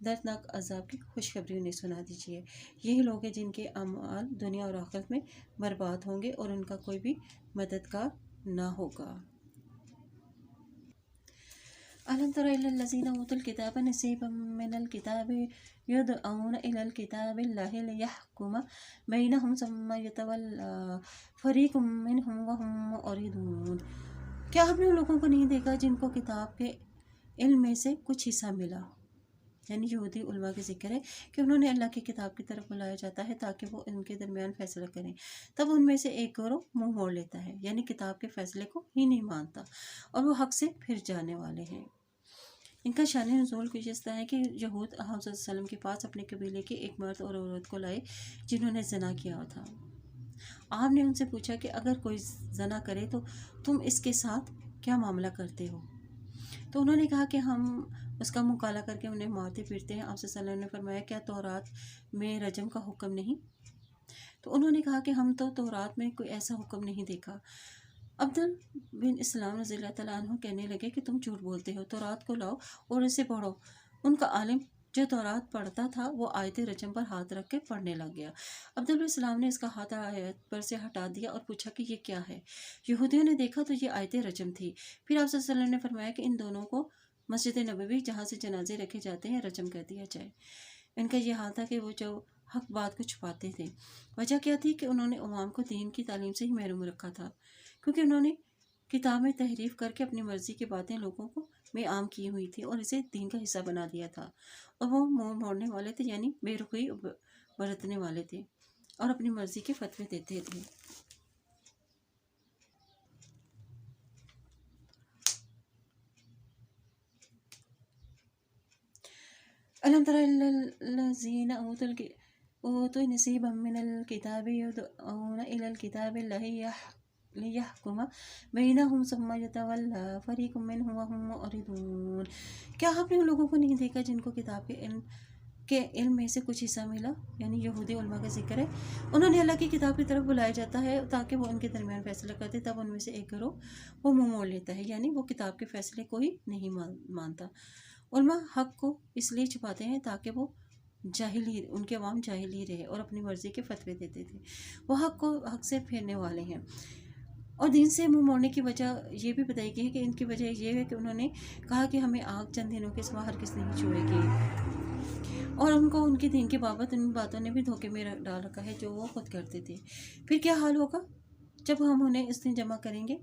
دردناک عذاب کی خوشخبری انہیں سنا دیجیے۔ یہی لوگ ہیں جن کے اعمال دنیا اور آخرت میں برباد ہوں گے اور ان کا کوئی بھی مددگار نہ ہوگا۔ ألم تر إلى الذين أوتوا الكتاب نصيبا من الكتاب يدعون إلى الكتاب الله ليحكم بينهم ثم يتولى فريق منهم وهم معرضون۔ کیا آپ نے ان لوگوں کو نہیں دیکھا جن کو کتاب کے علم میں سے کچھ حصہ ملا؟ یعنی یہودی علماء کے ذکر ہے کہ انہوں نے اللہ کی کتاب کی طرف بلایا جاتا ہے تاکہ وہ ان کے درمیان فیصلہ کریں، تب ان میں سے ایک گروہ منہ موڑ لیتا ہے، یعنی کتاب کے فیصلے کو ہی نہیں مانتا اور وہ حق سے پھر جانے والے ہیں۔ ان کا شان نزول کچھ اس طرح ہے کہ یہود حضرت صلی اللہ علیہ وسلم کے پاس اپنے قبیلے کے ایک مرد اور عورت کو لائے جنہوں نے زنا کیا تھا۔ آپ نے ان سے پوچھا کہ اگر کوئی زنا کرے تو تم اس کے ساتھ کیا معاملہ کرتے ہو؟ تو انہوں نے کہا کہ ہم اس کا مکالہ کر کے انہیں مارتے پیٹتے ہیں۔ آپ صلی اللہ علیہ وسلم نے فرمایا کیا تورات میں رجم کا حکم نہیں؟ تو انہوں نے کہا کہ ہم تو تورات میں کوئی ایسا حکم نہیں دیکھا۔ عبدال بن اسلام رضی اللہ تعالیٰ عنہ کہنے لگے کہ تم جھوٹ بولتے ہو، تورات کو لاؤ اور اسے پڑھو۔ ان کا عالم جو تورات پڑھتا تھا وہ آیت رجم پر ہاتھ رکھ کے پڑھنے لگ گیا۔ عبدال بن اسلام نے اس کا ہاتھ آیت پر سے ہٹا دیا اور پوچھا کہ یہ کیا ہے؟ یہودیوں نے دیکھا تو یہ آیت رجم تھی۔ پھر آپ صلی اللہ علیہ وسلم نے فرمایا کہ ان دونوں کو مسجد نبوی جہاں سے جنازے رکھے جاتے ہیں رجم کر دیا جائے۔ ان کا یہ حال تھا کہ وہ جو حق بات کو چھپاتے تھے۔ وجہ کیا تھی کہ انہوں نے عوام کو دین کی تعلیم سے ہی محروم رکھا تھا، کیونکہ انہوں نے کتاب میں تحریف کر کے اپنی مرضی کی باتیں لوگوں کو میں عام کی ہوئی تھی اور اسے دین کا حصہ بنا دیا تھا، اور وہ منہ موڑنے والے تھے، یعنی بے رخی برتنے والے تھے اور اپنی مرضی کے فتوے دیتے تھے۔ ألم تر إلى الذين أوتوا نصيبا من الكتاب يدعون إلى الكتاب الله ليحكم بينهم ثم يتولى فريق منهم وهم معرضون۔ کیا آپ نے ان لوگوں کو نہیں دیکھا جن کو کتاب کے علم میں سے کچھ حصہ ملا؟ یعنی یہودی علماء کا ذکر ہے، انہوں نے اللہ کی کتاب کی طرف بلایا جاتا ہے تاکہ وہ ان کے درمیان فیصلہ کرتے، تب ان میں سے ایک گروہ وہ منہ موڑ لیتا ہے، یعنی وہ کتاب کے فیصلے کو ہی نہیں مانتا۔ علماء حق کو اس لیے چھپاتے ہیں تاکہ وہ ان کے عوام جاہل ہی رہے اور اپنی مرضی کے فتوے دیتے تھے۔ وہ حق سے پھیرنے والے ہیں، اور دین سے منہ موڑنے کی وجہ یہ بھی بتائی گئی ہے کہ ان کی وجہ یہ ہے کہ انہوں نے کہا کہ ہمیں آگ چند دنوں کے سوا ہرگز نہیں چھوئے گی، اور ان کو ان کے دین کے بابت ان باتوں نے بھی دھوکے میں ڈال رکھا ہے جو وہ خود کرتے تھے۔ پھر کیا حال ہوگا جب ہم انہیں اس دن جمع کریں گے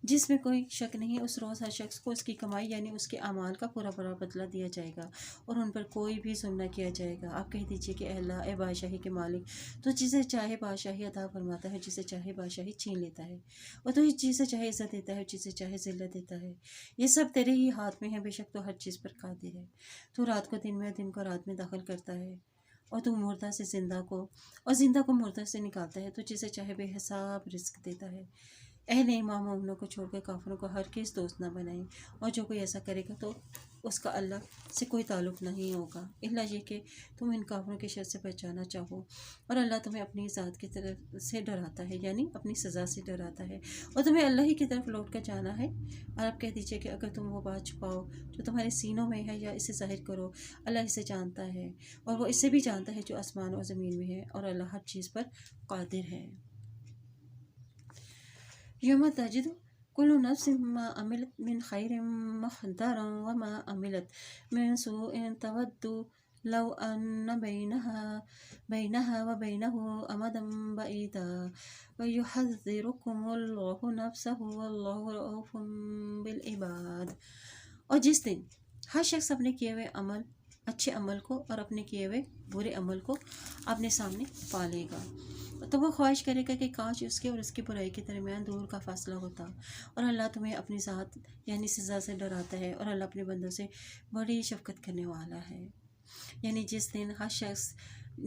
جس میں کوئی شک نہیں، اس روز ہر شخص کو اس کی کمائی یعنی اس کے اعمال کا پورا بدلہ دیا جائے گا اور ان پر کوئی بھی ظلم نہ کیا جائے گا۔ آپ کہہ دیجئے کہ اے اللہ، اے بادشاہی کے مالک، تو جسے چاہے بادشاہی عطا فرماتا ہے، جسے چاہے بادشاہی چھین لیتا ہے، اور تو جسے چاہے عزت دیتا ہے، جسے چاہے ذلت دیتا ہے۔ یہ سب تیرے ہی ہاتھ میں ہے، بے شک تو ہر چیز پر قادر ہے۔ تو رات کو دن میں، دن کو رات میں داخل کرتا ہے، اور تو مردہ سے زندہ کو اور زندہ کو مردہ سے نکالتا ہے، تو جسے چاہے بے حساب رزق دیتا ہے۔ اہل ایمان مومنوں کو چھوڑ کر کافروں کو ہرگز دوست نہ بنائیں، اور جو کوئی ایسا کرے گا تو اس کا اللہ سے کوئی تعلق نہیں ہوگا، الا یہ کہ تم ان کافروں کی شر سے بچانا چاہو، اور اللہ تمہیں اپنی ذات کی طرف سے ڈراتا ہے، یعنی اپنی سزا سے ڈراتا ہے، اور تمہیں اللہ ہی کی طرف لوٹ کر جانا ہے۔ اور آپ کہہ دیجئے کہ اگر تم وہ بات چھپاؤ جو تمہارے سینوں میں ہے یا اسے ظاہر کرو، اللہ اسے جانتا ہے، اور وہ اسے بھی جانتا ہے جو آسمان اور زمین میں ہے، اور اللہ ہر چیز پر قادر ہے۔ یوم تجد کل نفس ما عملت من خیر محضرا وما عملت من سوء تود لو ان بینها وبینه امدا بعیدا ویحذرکم اللہ نفسہ واللہ رؤوف بالعباد۔ اور جس دن ہر شخص اپنے کیے ہوئے اچھے عمل کو اور اپنے کیے ہوئے برے عمل کو اپنے سامنے پالے گا، تو وہ خواہش کرے گا کہ کاش اس کے اور اس کی برائی کے درمیان دور کا فاصلہ ہوتا، اور اللہ تمہیں اپنی ذات یعنی سزا سے ڈراتا ہے، اور اللہ اپنے بندوں سے بڑی شفقت کرنے والا ہے۔ یعنی جس دن ہر شخص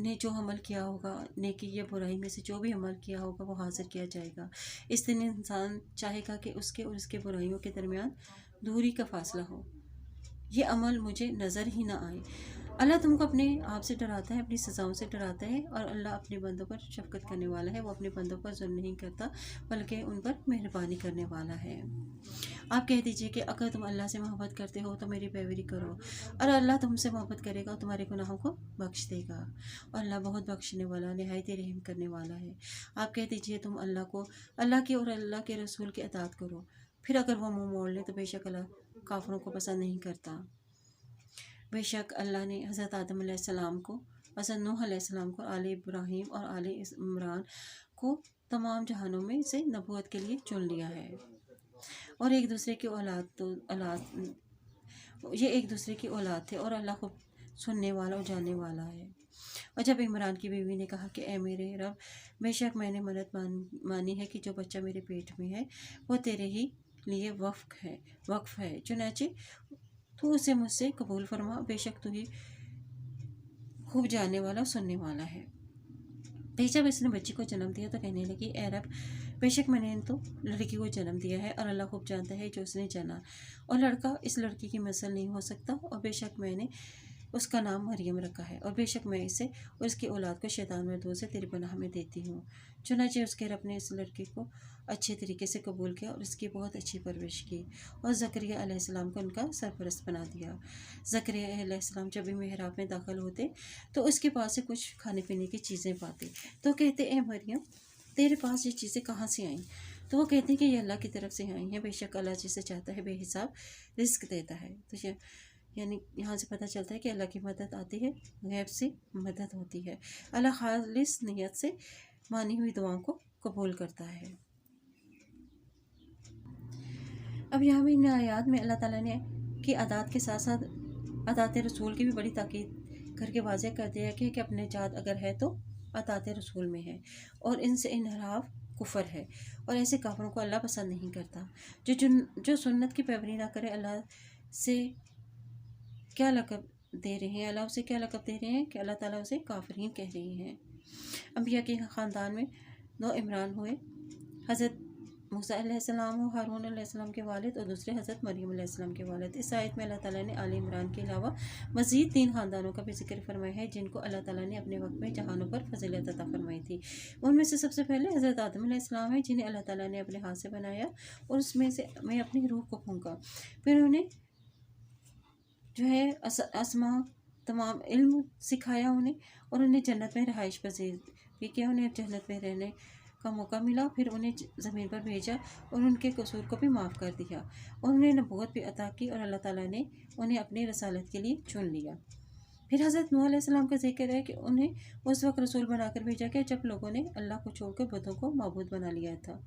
نے جو عمل کیا ہوگا، نیکی یا برائی میں سے جو بھی عمل کیا ہوگا، وہ حاضر کیا جائے گا۔ اس دن انسان چاہے گا کہ اس کے اور اس کے برائیوں کے درمیان دوری کا فاصلہ ہو، یہ عمل مجھے نظر ہی نہ آئے۔ اللہ تم کو اپنے آپ سے ڈراتا ہے، اپنی سزاؤں سے ڈراتا ہے، اور اللہ اپنے بندوں پر شفقت کرنے والا ہے۔ وہ اپنے بندوں پر ظلم نہیں کرتا بلکہ ان پر مہربانی کرنے والا ہے۔ آپ کہہ دیجئے کہ اگر تم اللہ سے محبت کرتے ہو تو میری پیروی کرو، اور اللہ تم سے محبت کرے گا اور تمہارے گناہوں کو بخش دے گا، اور اللہ بہت بخشنے والا، نہایت رحم کرنے والا ہے۔ آپ کہہ دیجئے تم اللہ کی اور اللہ کے رسول کی اطاعت کرو، پھر اگر وہ منہ موڑ لے تو بے شک اللہ کافروں کو پسند نہیں کرتا۔ بے شک اللہ نے حضرت آدم علیہ السلام کو، حضرت نوح علیہ السلام کو، آل ابراہیم اور آل عمران کو تمام جہانوں میں سے نبوت کے لیے چن لیا ہے، اور ایک دوسرے کی اولاد تھے، اور اللہ کو سننے والا اور جاننے والا ہے۔ اور جب عمران کی بیوی نے کہا کہ اے میرے رب، بے شک میں نے منت مانی ہے کہ جو بچہ میرے پیٹ میں ہے وہ تیرے ہی لیے وقف ہے، چنانچہ تو اسے مجھ سے قبول فرما، بے شک تو ہی خوب جاننے والا اور سننے والا ہے۔ جب اس نے بچی کو جنم دیا تو کہنے لگی اے رب، بے شک میں نے تو لڑکی کو جنم دیا ہے، اور اللہ خوب جانتا ہے جو اس نے جنا، اور لڑکا اس لڑکی کی مثل نہیں ہو سکتا، اور بے شک میں نے اس کا نام مریم رکھا ہے، اور بے شک میں اسے اور اس کی اولاد کو شیطان مردود سے تیری پناہ میں دیتی ہوں۔ چنانچہ اس کے رب نے اس لڑکی کو اچھے طریقے سے قبول کیا اور اس کی بہت اچھی پرورش کی، اور زکریا علیہ السلام کو ان کا سرپرست بنا دیا۔ زکریا علیہ السلام جب بھی محراب میں داخل ہوتے تو اس کے پاس سے کچھ کھانے پینے کی چیزیں پاتے، تو کہتے اے مریم، تیرے پاس یہ چیزیں کہاں سے آئیں؟ تو وہ کہتے ہیں کہ یہ اللہ کی طرف سے آئی ہیں، بے شک اللہ جسے چاہتا ہے بے حساب رزق دیتا ہے۔ تو یعنی یہاں سے پتہ چلتا ہے کہ اللہ کی مدد آتی ہے، غیب سے مدد ہوتی ہے، اللہ خالص نیت سے مانی ہوئی دعاؤں کو قبول کرتا ہے۔ اب یہاں بھی ان آیات میں اللہ تعالیٰ نے کی عادات کے ساتھ ساتھ عادات رسول کی بھی بڑی تاکید کر کے واضح کر دیا کہ اپنے جات اگر ہے تو عادات رسول میں ہے، اور ان سے انحراف کفر ہے، اور ایسے کافروں کو اللہ پسند نہیں کرتا۔ جو سنت کی پیروی نہ کرے، اللہ سے کیا لقب دے رہے ہیں؟ اللہ اسے کیا لقب دے رہے ہیں کہ اللہ تعالیٰ اسے کافرین کہہ رہے ہیں۔ انبیاء کے خاندان میں 2 عمران ہوئے، حضرت موسیٰ علیہ السلام و ہارون علیہ السلام کے والد، اور دوسرے حضرت مریم علیہ السلام کے والد۔ اس آیت میں اللہ تعالیٰ نے آل عمران کے علاوہ مزید 3 خاندانوں کا بھی ذکر فرمایا ہے جن کو اللہ تعالیٰ نے اپنے وقت میں جہانوں پر فضیلت عطا فرمائی تھی۔ ان میں سے سب سے پہلے حضرت آدم علیہ السلام ہے جنہیں اللہ تعالیٰ نے اپنے ہاتھ سے بنایا اور اس میں سے میں اپنی روح کو پھونکا، پھر انہیں اسماء تمام علم سکھایا اور انہیں جنت میں رہائش پذیر بھی کیا، انہیں جنت میں رہنے کا موقع ملا، پھر انہیں زمین پر بھیجا اور ان کے قصور کو بھی معاف کر دیا، اور انہیں نبوت بھی عطا کی، اور اللہ تعالیٰ نے انہیں اپنی رسالت کے لیے چن لیا۔ پھر حضرت نوح علیہ السلام کا ذکر ہے کہ انہیں اس وقت رسول بنا کر بھیجا گیا جب لوگوں نے اللہ کو چھوڑ کر بتوں کو معبود بنا لیا تھا۔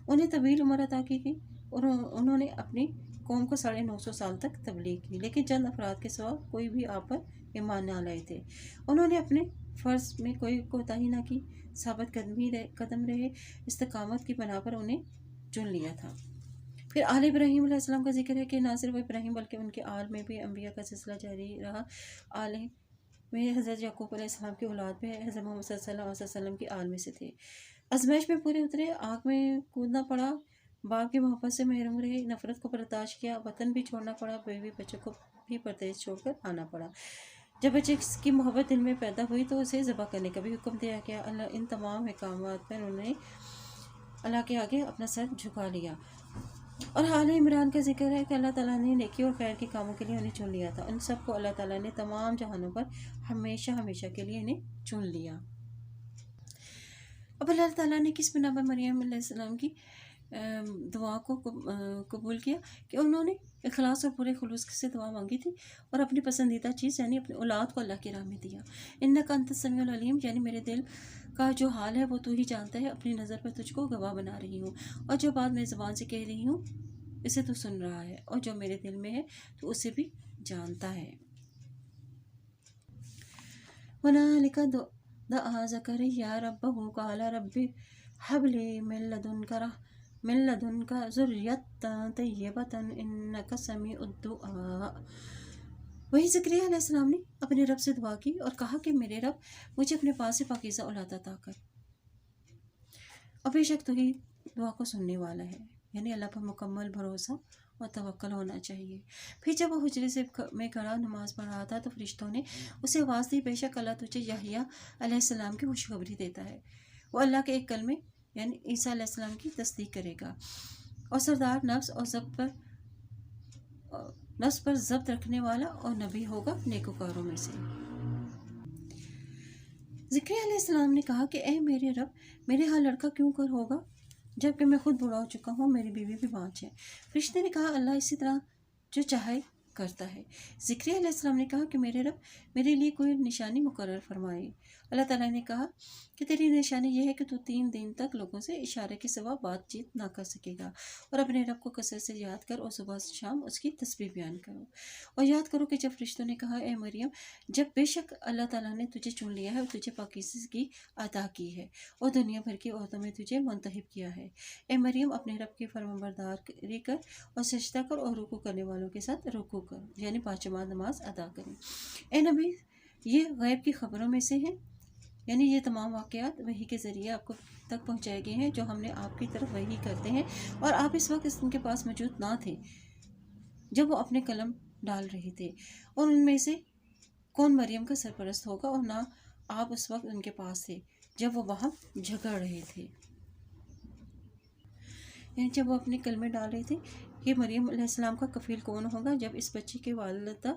انہیں طویل عمر عطا کی گئی اور انہوں نے اپنی قوم کو 950 سال تک تبلیغ کی، لیکن چند افراد کے سوا کوئی بھی آپ پر ایمان نہ لائے تھے۔ انہوں نے اپنے فرض میں کوئی کوتاہی نہ کی، ثابت قدم رہے، استقامت کی بنا پر انہیں چن لیا تھا۔ پھر آل ابراہیم علیہ السلام کا ذکر ہے کہ نہ صرف ابراہیم بلکہ ان کے آل میں بھی انبیاء کا سلسلہ جاری رہا۔ آل میں حضرت یعقوب علیہ السلام کی اولاد بھی ہے، حضرت محمد صلی اللہ علیہ وسلم کی آل میں سے تھے۔ آزمائش میں پورے اترے، آگ میں کودنا پڑا، باپ کی محبت سے محروم رہے، نفرت کو برداشت کیا، وطن بھی چھوڑنا پڑا، بیوی بچوں کو بھی پردیس چھوڑ کر آنا پڑا۔ جب بچے کی محبت دل میں پیدا ہوئی تو اسے ذبح کرنے کا بھی حکم دیا گیا۔ اللہ ان تمام احکامات پر انہوں نے اللہ کے آگے اپنا سر جھکا لیا۔ اور آل عمران کا ذکر ہے کہ اللہ تعالیٰ نے نیکی اور خیر کے کاموں کے لیے انہیں چن لیا تھا، ان سب کو اللہ تعالیٰ نے تمام جہانوں پر ہمیشہ ہمیشہ کے لیے انہیں چن لیا۔ اب اللہ تعالیٰ نے کس بنا پر مریم علیہ السلام کی دعا کو قبول کیا کہ انہوں نے اخلاص اور پورے خلوص سے دعا مانگی تھی اور اپنی پسندیدہ چیز یعنی اپنی اولاد کو اللہ کی راہ میں دیا۔ انک انت السمیع العلیم، یعنی میرے دل کا جو حال ہے وہ تو ہی جانتا ہے، اپنی نظر پر تجھ کو گواہ بنا رہی ہوں، اور جو بات میں زبان سے کہہ رہی ہوں اسے تو سن رہا ہے، اور جو میرے دل میں ہے تو اسے بھی جانتا ہے۔ ہنالک دعا زکریا ربہ قال رب ہب لی من لدنک ذریۃ طیبۃ انک سمیع الدعاء۔ وہی زکریا علیہ السلام نے اپنے رب سے دعا کی اور کہا کہ میرے رب مجھے اپنے پاس سے پاکیزہ اولاد عطا کر، اور بے شک تو ہی دعا کو سننے والا ہے، یعنی اللہ پر مکمل بھروسہ اور توکل ہونا چاہیے۔ پھر جب وہ حجرے سے میں کھڑا نماز پڑھ رہا تھا تو فرشتوں نے اسے آواز دی، بے شک اللہ تجھے یحییٰ علیہ السلام کی خوشخبری دیتا ہے، وہ اللہ کے ایک کلمے یعنی عیسیٰ علیہ السلام کی تصدیق کرے گا اور سردار نفس پر ضبط رکھنے والا اور نبی ہوگا نیکوکاروں میں سے۔ زکریا علیہ السلام نے کہا کہ اے میرے رب، میرے ہاں لڑکا کیوں کر ہوگا جبکہ میں خود بوڑھا ہو چکا ہوں، میری بیوی بھی بانجھ ہے۔ فرشتے نے کہا اللہ اسی طرح جو چاہے کرتا ہے۔ زکریا علیہ السلام نے کہا کہ میرے رب، میرے لیے کوئی نشانی مقرر فرمائے۔ اللہ تعالیٰ نے کہا کہ تیری نشانی یہ ہے کہ تو 3 دن تک لوگوں سے اشارے کے سوا بات چیت نہ کر سکے گا، اور اپنے رب کو کثرت سے یاد کر اور صبح شام اس کی تسبیح بیان کرو، اور یاد کرو کہ جب فرشتوں نے کہا اے مریم، جب بے شک اللہ تعالیٰ نے تجھے چن لیا ہے اور تجھے پاکیزگی عطا کی ہے اور دنیا بھر کی عورتوں میں تجھے منتخب کیا ہے، اے مریم اپنے رب کی فرمانبرداری کر اور سجدہ کر اور رکوع کرنے والوں کے ساتھ رکوع کر، یعنی 5 جماعت نماز ادا کریں۔ اے نبی، یہ غیب کی خبروں میں سے ہیں، یعنی یہ تمام واقعات وحی کے ذریعے آپ کو تک پہنچائے گئے ہیں جو ہم نے آپ کی طرف وحی کرتے ہیں، اور آپ اس وقت ان کے پاس موجود نہ تھے جب وہ اپنے قلم ڈال رہے تھے، اور ان میں سے کون مریم کا سرپرست ہوگا، اور نہ آپ اس وقت ان کے پاس تھے جب وہ وہاں جھگڑ رہے تھے، یعنی جب وہ اپنے کلمے ڈال رہے تھے کہ مریم علیہ السلام کا کفیل کون ہوگا۔ جب اس بچی کے والدہ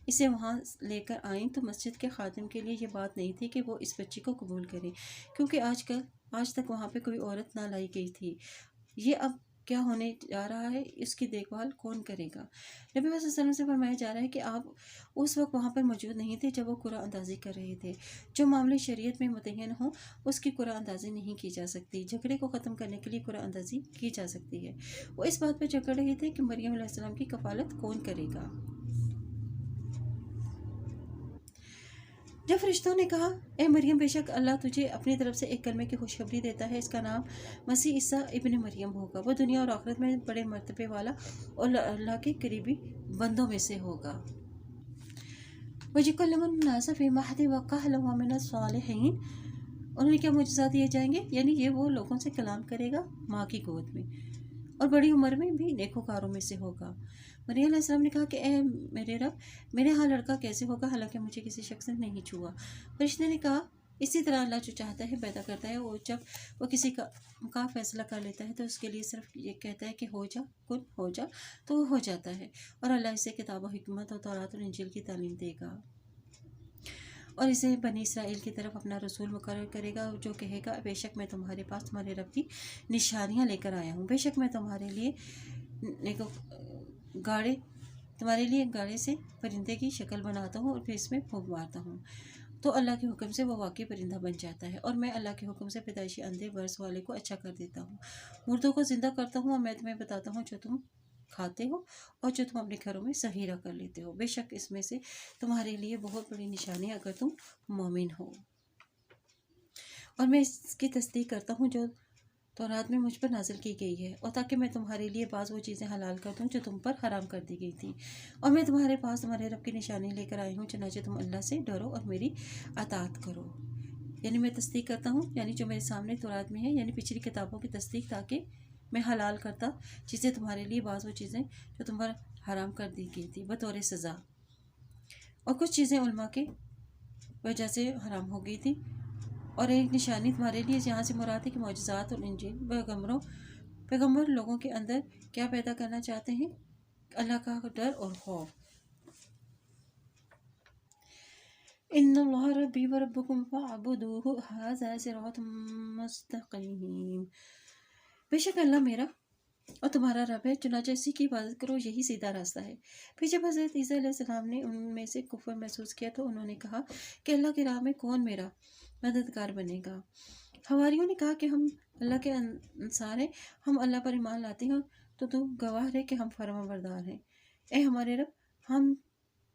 اسے وہاں لے کر آئیں تو مسجد کے خادم کے لیے یہ بات نہیں تھی کہ وہ اس بچی کو قبول کریں، کیونکہ آج تک وہاں پہ کوئی عورت نہ لائی گئی تھی۔ یہ اب کیا ہونے جا رہا ہے، اس کی دیکھ بھال کون کرے گا؟ نبی صلی اللہ علیہ وسلم سے فرمایا جا رہا ہے کہ آپ اس وقت وہاں پر موجود نہیں تھے جب وہ قرآن اندازی کر رہے تھے۔ جو معاملے شریعت میں متعین ہوں اس کی قرآن اندازی نہیں کی جا سکتی، جھگڑے کو ختم کرنے کے لیے قرآن اندازی کی جا سکتی ہے۔ وہ اس بات پہ جھگڑ رہے تھے کہ مریم علیہ السلام کی کفالت کون کرے گا۔ جب فرشتوں نے کہا اے مریم، بے شک اللہ تجھے اپنی طرف سے ایک کلمے کی خوشخبری دیتا ہے، اس کا نام مسیح عیسیٰ ابن مریم ہوگا، وہ دنیا اور آخرت میں بڑے مرتبے والا اور اللہ کے قریبی بندوں میں سے ہوگا۔ وَيُكَلِّمُ النَّاسَ فِي الْمَهْدِ وَكَهْلًا وَمِنَ الصَّالِحِينَ، انہیں کیا معجزات دیے جائیں گے، یعنی یہ وہ لوگوں سے کلام کرے گا ماں کی گود میں، اور بڑی عمر میں بھی نیکوکاروں میں سے ہوگا۔ مریم علیہ السلام نے کہا کہ اے میرے رب، میرے ہاں لڑکا کیسے ہوگا حالانکہ مجھے کسی شخص نے نہیں چھوا۔ فرشتے نے کہا اسی طرح اللہ جو چاہتا ہے پیدا کرتا ہے، اور جب وہ کسی کا فیصلہ کر لیتا ہے تو اس کے لیے صرف یہ کہتا ہے کہ ہو جا، کن ہو جا، تو وہ ہو جاتا ہے، اور اللہ اسے کتاب و حکمت اور تورات اور انجیل کی تعلیم دے گا، اور اسے بنی اسرائیل کی طرف اپنا رسول مقرر کرے گا، جو کہے گا بے شک میں تمہارے پاس تمہارے رب کی نشانیاں لے کر آیا ہوں، بے شک میں تمہارے لیے گاڑے سے پرندے کی شکل بناتا ہوں اور پھر اس میں پھونک مارتا ہوں تو اللہ کے حکم سے وہ واقعی پرندہ بن جاتا ہے، اور میں اللہ کے حکم سے پیدائشی اندھے برس والے کو اچھا کر دیتا ہوں، مردوں کو زندہ کرتا ہوں، اور میں تمہیں بتاتا ہوں جو تم کھاتے ہو اور جو تم اپنے گھروں میں ذخیرہ کر لیتے ہو، بے شک اس میں سے تمہارے لیے بہت بڑی نشانی اگر تم مومن ہو، اور میں اس کی تصدیق کرتا ہوں جو تورات میں مجھ پر نازل کی گئی ہے، اور تاکہ میں تمہارے لیے بعض وہ چیزیں حلال کر دوں جو تم پر حرام کر دی گئی تھیں، اور میں تمہارے پاس تمہارے رب کی نشانی لے کر آئی ہوں، چنانچہ تم اللہ سے ڈرو اور میری اطاعت کرو، یعنی میں تصدیق کرتا ہوں، یعنی جو میرے سامنے تورات میں ہے، یعنی پچھلی کتابوں کی تصدیق، تاکہ میں حلال کرتا چیزیں تمہارے لیے بعض وہ چیزیں جو تم پر حرام کر دی گئی تھی بطور سزا، اور کچھ چیزیں علماء کی وجہ سے حرام ہو گئی تھی، اور ایک نشانی تمہارے لیے یہاں سے مراد ہے کہ معجزات اور انجیل پیغمبر لوگوں کے اندر کیا پیدا کرنا چاہتے ہیں، اللہ کا ڈر اور خوف۔ ان اللہ ربی و ربکم فاعبدوہ ھذا صراط مستقیم، بے شک اللہ میرا اور تمہارا رب ہے، چنانچہ اسی کی عبادت کرو، یہی سیدھا راستہ ہے۔ پھر جب حضرت عیسیٰ علیہ السلام نے ان میں سے کفر محسوس کیا تو انہوں نے کہا کہ اللہ کی راہ میں کون میرا مددگار بنے گا؟ حواریوں نے کہا کہ ہم اللہ کے انصار ہیں، ہم اللہ پر ایمان لاتے ہیں، تو گواہ رہے کہ ہم فرمانبردار ہیں۔ اے ہمارے رب، ہم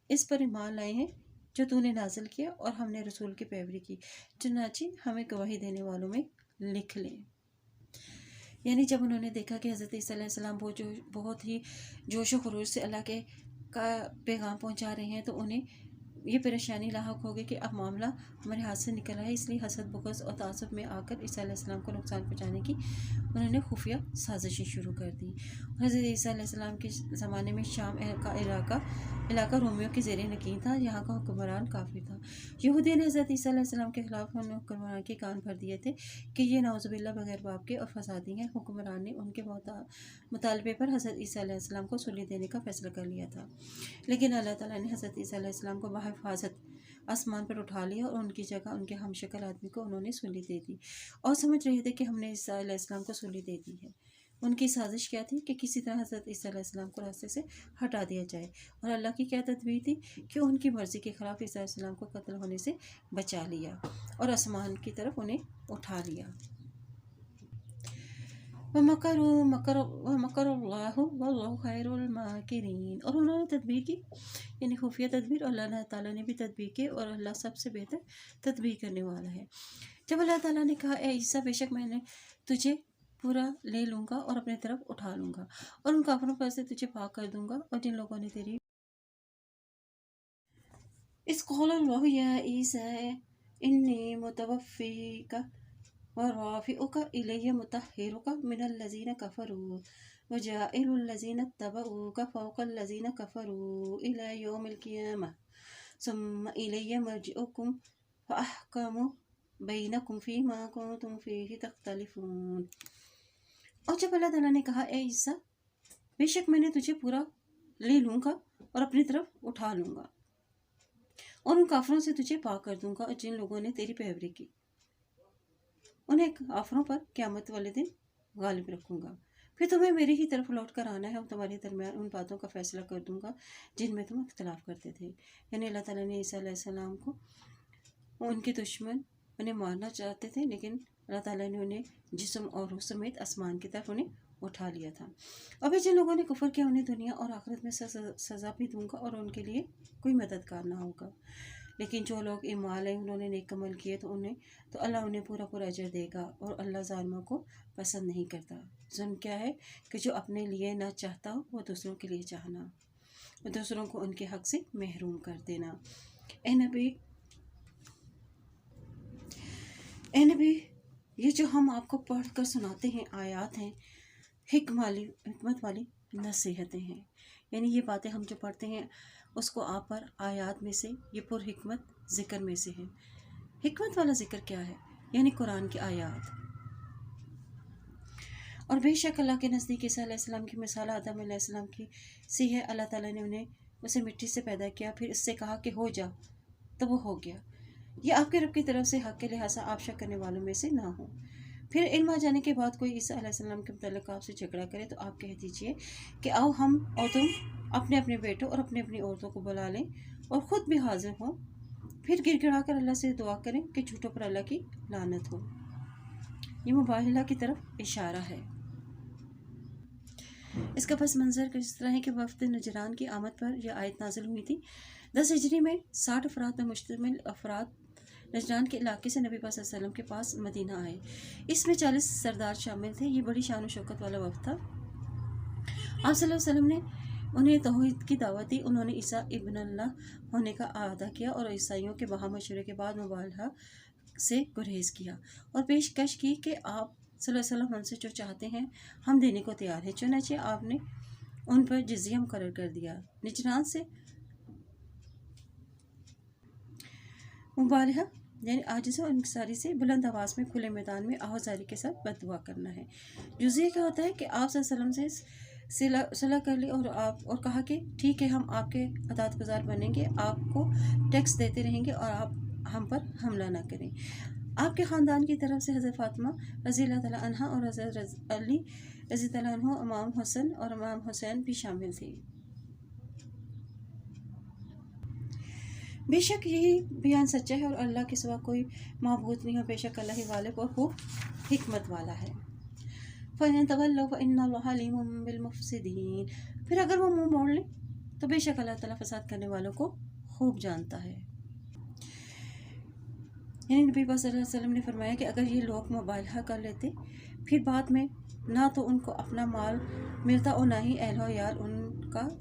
اس پر ایمان لائے ہیں جو تو نے نازل کیا، اور ہم نے رسول کی پیروی کی، چنانچہ ہمیں گواہی دینے والوں میں لکھ لیں۔ یعنی جب انہوں نے دیکھا کہ حضرت عیسیٰ علیہ السلام بہت ہی جوش و خروش سے اللہ کے کا پیغام پہنچا رہے ہیں تو انہیں یہ پریشانی لاحق ہو گئی کہ اب معاملہ ہمارے ہاتھ سے نکل رہا ہے، اس لیے حسد، بغض اور تعصب میں آ کر عیسیٰ علیہ السلام کو نقصان پہنچانے کی انہوں نے خفیہ سازشیں شروع کر دی۔ حضرت عیسیٰ علیہ السلام کے زمانے میں شام کا علاقہ رومیوں کے زیر نگین تھا، یہاں کا حکمران کافر تھا۔ یہودیوں نے حضرت عیسیٰ علیہ السلام کے خلاف ان حکمران کے کان بھر دیے تھے کہ یہ نعوذ باللہ بغیر باپ کے اور فسادی ہیں۔ حکمران نے ان کے مطالبے پر حضرت عیسیٰ علیہ السلام کو صلہ دینے کا فیصلہ کر لیا تھا، لیکن اللہ تعالیٰ نے حضرت عیسیٰ علیہ السلام کو بحفاظت آسمان پر اٹھا لیا اور ان کی جگہ ان کے ہم شکل آدمی کو انہوں نے صلہ دے دی، اور سمجھ رہے تھے کہ ہم نے عیسیٰ علیہ السلام کو صلہ دے دی ہے۔ ان کی سازش کیا تھی کہ کسی طرح حضرت عیسیٰ علیہ السلام کو راستے سے ہٹا دیا جائے، اور اللہ کی کیا تدبیر تھی کہ ان کی مرضی کے خلاف عیسیٰ علیہ السلام کو قتل ہونے سے بچا لیا اور آسمان کی طرف انہیں اٹھا لیا۔ وَمَكَرَ اللَّهُ وَاللَّهُ خَيْرُ الْمَاكِرِينَ، اور انہوں نے تدبیر کی، یعنی خفیہ تدبیر، اور اللہ تعالیٰ نے بھی تدبیر کی، اور اللہ سب سے بہتر تدبیر کرنے والا ہے۔ جب اللہ تعالیٰ نے کہا، اے عیسیٰ، بے شک میں نے تجھے پورا لے لوں گا اور اپنے طرف اٹھا لوں گا، اور ان کافروں پر سے تجھے پاک کر دوں گا، اور جن لوگوں نے تیری اِذْ قَالَ اللَّهُ يَا عِيسَىٰ إِنِّي مُتَوَفِّيكَ وَرَافِعُكَ إِلَيَّ مُطَهِّرُكَ مِنَ الَّذِينَ كَفَرُوا وَجَاعِلُ الَّذِينَ اتَّبَعُوكَ فَوْقَ الَّذِينَ كَفَرُوا إِلَىٰ يَوْمِ الْقِيَامَةِ ثُمَّ إِلَيَّ مَرْجِعُكُمْ فَأَحْكُمُ بَيْنَكُمْ فِيمَا كُنتُمْ فِيهِ تَخْتَلِفُونَ۔ اور جب اللہ تعالیٰ نے کہا، اے عیسیٰ، بے شک میں نے تجھے پورا لے لوں گا اور اپنی طرف اٹھا لوں گا، اور ان کافروں سے تجھے پاک کر دوں گا، اور جن لوگوں نے تیری پیروی کی انہیں کافروں پر قیامت والے دن غالب رکھوں گا، پھر تمہیں میری ہی طرف لوٹ کر آنا ہے، اور تمہارے درمیان ان باتوں کا فیصلہ کر دوں گا جن میں تم اختلاف کرتے تھے۔ یعنی اللہ تعالیٰ نے عیسیٰ علیہ السلام کو، ان کے دشمن انہیں مارنا چاہتے تھے، لیکن اللہ تعالیٰ نے انہیں جسم اور روح سمیت آسمان کی طرف انہیں اٹھا لیا تھا۔ ابھی جن لوگوں نے کفر کیا انہیں دنیا اور آخرت میں سزا بھی دوں گا، اور ان کے لیے کوئی مددگار نہ ہوگا، لیکن جو لوگ ایمان لائے، انہوں نے نیک عمل کیے، تو اللہ انہیں پورا اجر دے گا، اور اللہ ظالموں کو پسند نہیں کرتا۔ ظلم کیا ہے کہ جو اپنے لیے نہ چاہتا ہو وہ دوسروں کے لیے چاہنا، اور دوسروں کو ان کے حق سے محروم کر دینا۔ اے نبی، یہ جو ہم آپ کو پڑھ کر سناتے ہیں آیات ہیں، حکمت والی نصیحتیں ہیں، یعنی یہ باتیں ہم جو پڑھتے ہیں اس کو آپ پر آیات میں سے، یہ پر حکمت ذکر میں سے ہے۔ حکمت والا ذکر کیا ہے؟ یعنی قرآن کی آیات۔ اور بے شک اللہ کے نزدیک عیسیٰ علیہ السلام کی مثال آدم علیہ السلام کی سی ہے۔ اللہ تعالیٰ نے اسے مٹی سے پیدا کیا، پھر اس سے کہا کہ ہو جا، تو وہ ہو گیا۔ یہ آپ کے رب کی طرف سے حق کے لحاظ آپ شک کرنے والوں میں سے نہ ہو۔ پھر علم آ جانے کے بعد کوئی عیسیٰ علیہ السلام کے متعلق آپ سے جھگڑا کرے تو آپ کہہ دیجئے کہ آؤ ہم اور تم اپنے اپنے بیٹوں اور اپنی اپنی عورتوں کو بلا لیں اور خود بھی حاضر ہوں، پھر گڑ گڑا کر اللہ سے دعا کریں کہ جھوٹوں پر اللہ کی لعنت ہو۔ یہ مباہلہ کی طرف اشارہ ہے۔ اس کا پس منظر کس طرح ہے کہ وفد نجران کی آمد پر یہ آیت نازل ہوئی تھی۔ 10 ہجری میں 60 افراد پر مشتمل افراد نجران کے علاقے سے نبی پاک صلی اللہ علیہ وسلم کے پاس مدینہ آئے۔ اس میں 40 سردار شامل تھے۔ یہ بڑی شان و شوکت والا وفد تھا۔ آپ صلی اللہ علیہ وسلم نے انہیں توحید کی دعوت دی۔ انہوں نے عیسیٰ ابن اللہ ہونے کا اعادہ کیا اور عیسائیوں کے وہاں مشورے کے بعد مبالغہ سے گریز کیا اور پیشکش کی کہ آپ صلی اللہ علیہ وسلم ہم سے جو چاہتے ہیں ہم دینے کو تیار ہیں۔ چنانچہ آپ نے ان پر جزیہ مقرر کر دیا۔ نجران سے مبالغہ یعنی عاجزی اور انکساری سے بلند آواز میں کھلے میدان میں آہوازاری کے ساتھ بد دعا کرنا ہے۔ جزیہ کیا ہوتا ہے کہ آپ صلی اللہ علیہ وسلم سے صلح کر لی اور کہا کہ ٹھیک ہے ہم آپ کے اطاعت گزار بنیں گے، آپ کو ٹیکس دیتے رہیں گے اور آپ ہم پر حملہ نہ کریں۔ آپ کے خاندان کی طرف سے حضرت فاطمہ رضی اللہ تعالیٰ عنہ اور حضرت علی رضی اللہ عنہ، امام حسن اور امام حسین بھی شامل تھے۔ بے شک یہی بیان سچا ہے اور اللہ کے سوا کوئی معبود نہیں، اور بے شک اللہ ہی غالب اور خوب حکمت والا ہے۔ فَإِن تَوَلَّوْا فَإِنَّ اللَّهَ عَلِيمٌ بِالْمُفْسِدِينَ، پھر اگر وہ منہ موڑ لیں تو بے شک اللہ تعالیٰ فساد کرنے والوں کو خوب جانتا ہے۔ یعنی نبی پاک صلی اللہ علیہ وسلم نے فرمایا کہ اگر یہ لوگ مبالغہ کر لیتے پھر بعد میں نہ تو ان کو اپنا مال ملتا اور نہ ہی اہل و عیال ان کا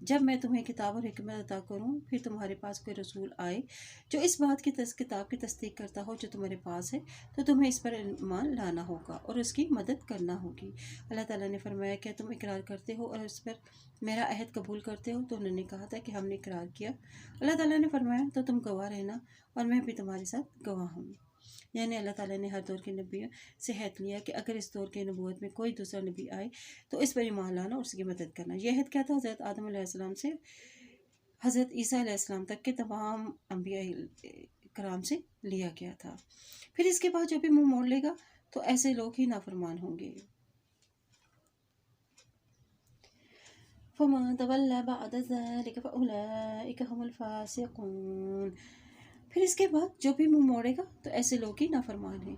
جب میں تمہیں کتاب اور حکمت عطا کروں پھر تمہارے پاس کوئی رسول آئے جو اس بات کی کتاب کی تصدیق کرتا ہو جو تمہارے پاس ہے تو تمہیں اس پر ایمان لانا ہوگا اور اس کی مدد کرنا ہوگی۔ اللہ تعالیٰ نے فرمایا کیا تم اقرار کرتے ہو اور اس پر میرا عہد قبول کرتے ہو؟ تو انہوں نے کہا تھا کہ ہم نے اقرار کیا۔ اللہ تعالیٰ نے فرمایا تو تم گواہ رہنا اور میں بھی تمہارے ساتھ گواہ ہوں۔ یعنی اللہ تعالیٰ نے ہر دور کے نبیوں سے عہد لیا کہ اگر اس دور کے نبوت میں کوئی دوسرا نبی آئے تو اس پر ایمان لانا اور اس کی مدد کرنا۔ یہ عہد کیا تھا؟ حضرت آدم علیہ السلام سے حضرت عیسیٰ علیہ السلام تک کے تمام انبیاء کرام سے لیا گیا تھا۔ پھر اس کے بعد جو بھی منہ موڑ لے گا تو ایسے لوگ ہی نافرمان ہوں گے۔ فَمَن تَوَلَّىٰ بَعْدَ ذَلِكَ فَأُولَٰئِكَ هُمُ الْفَاسِقُونَ۔ پھر اس کے بعد جو بھی منہ موڑے گا تو ایسے لوگ ہی نافرمان ہیں۔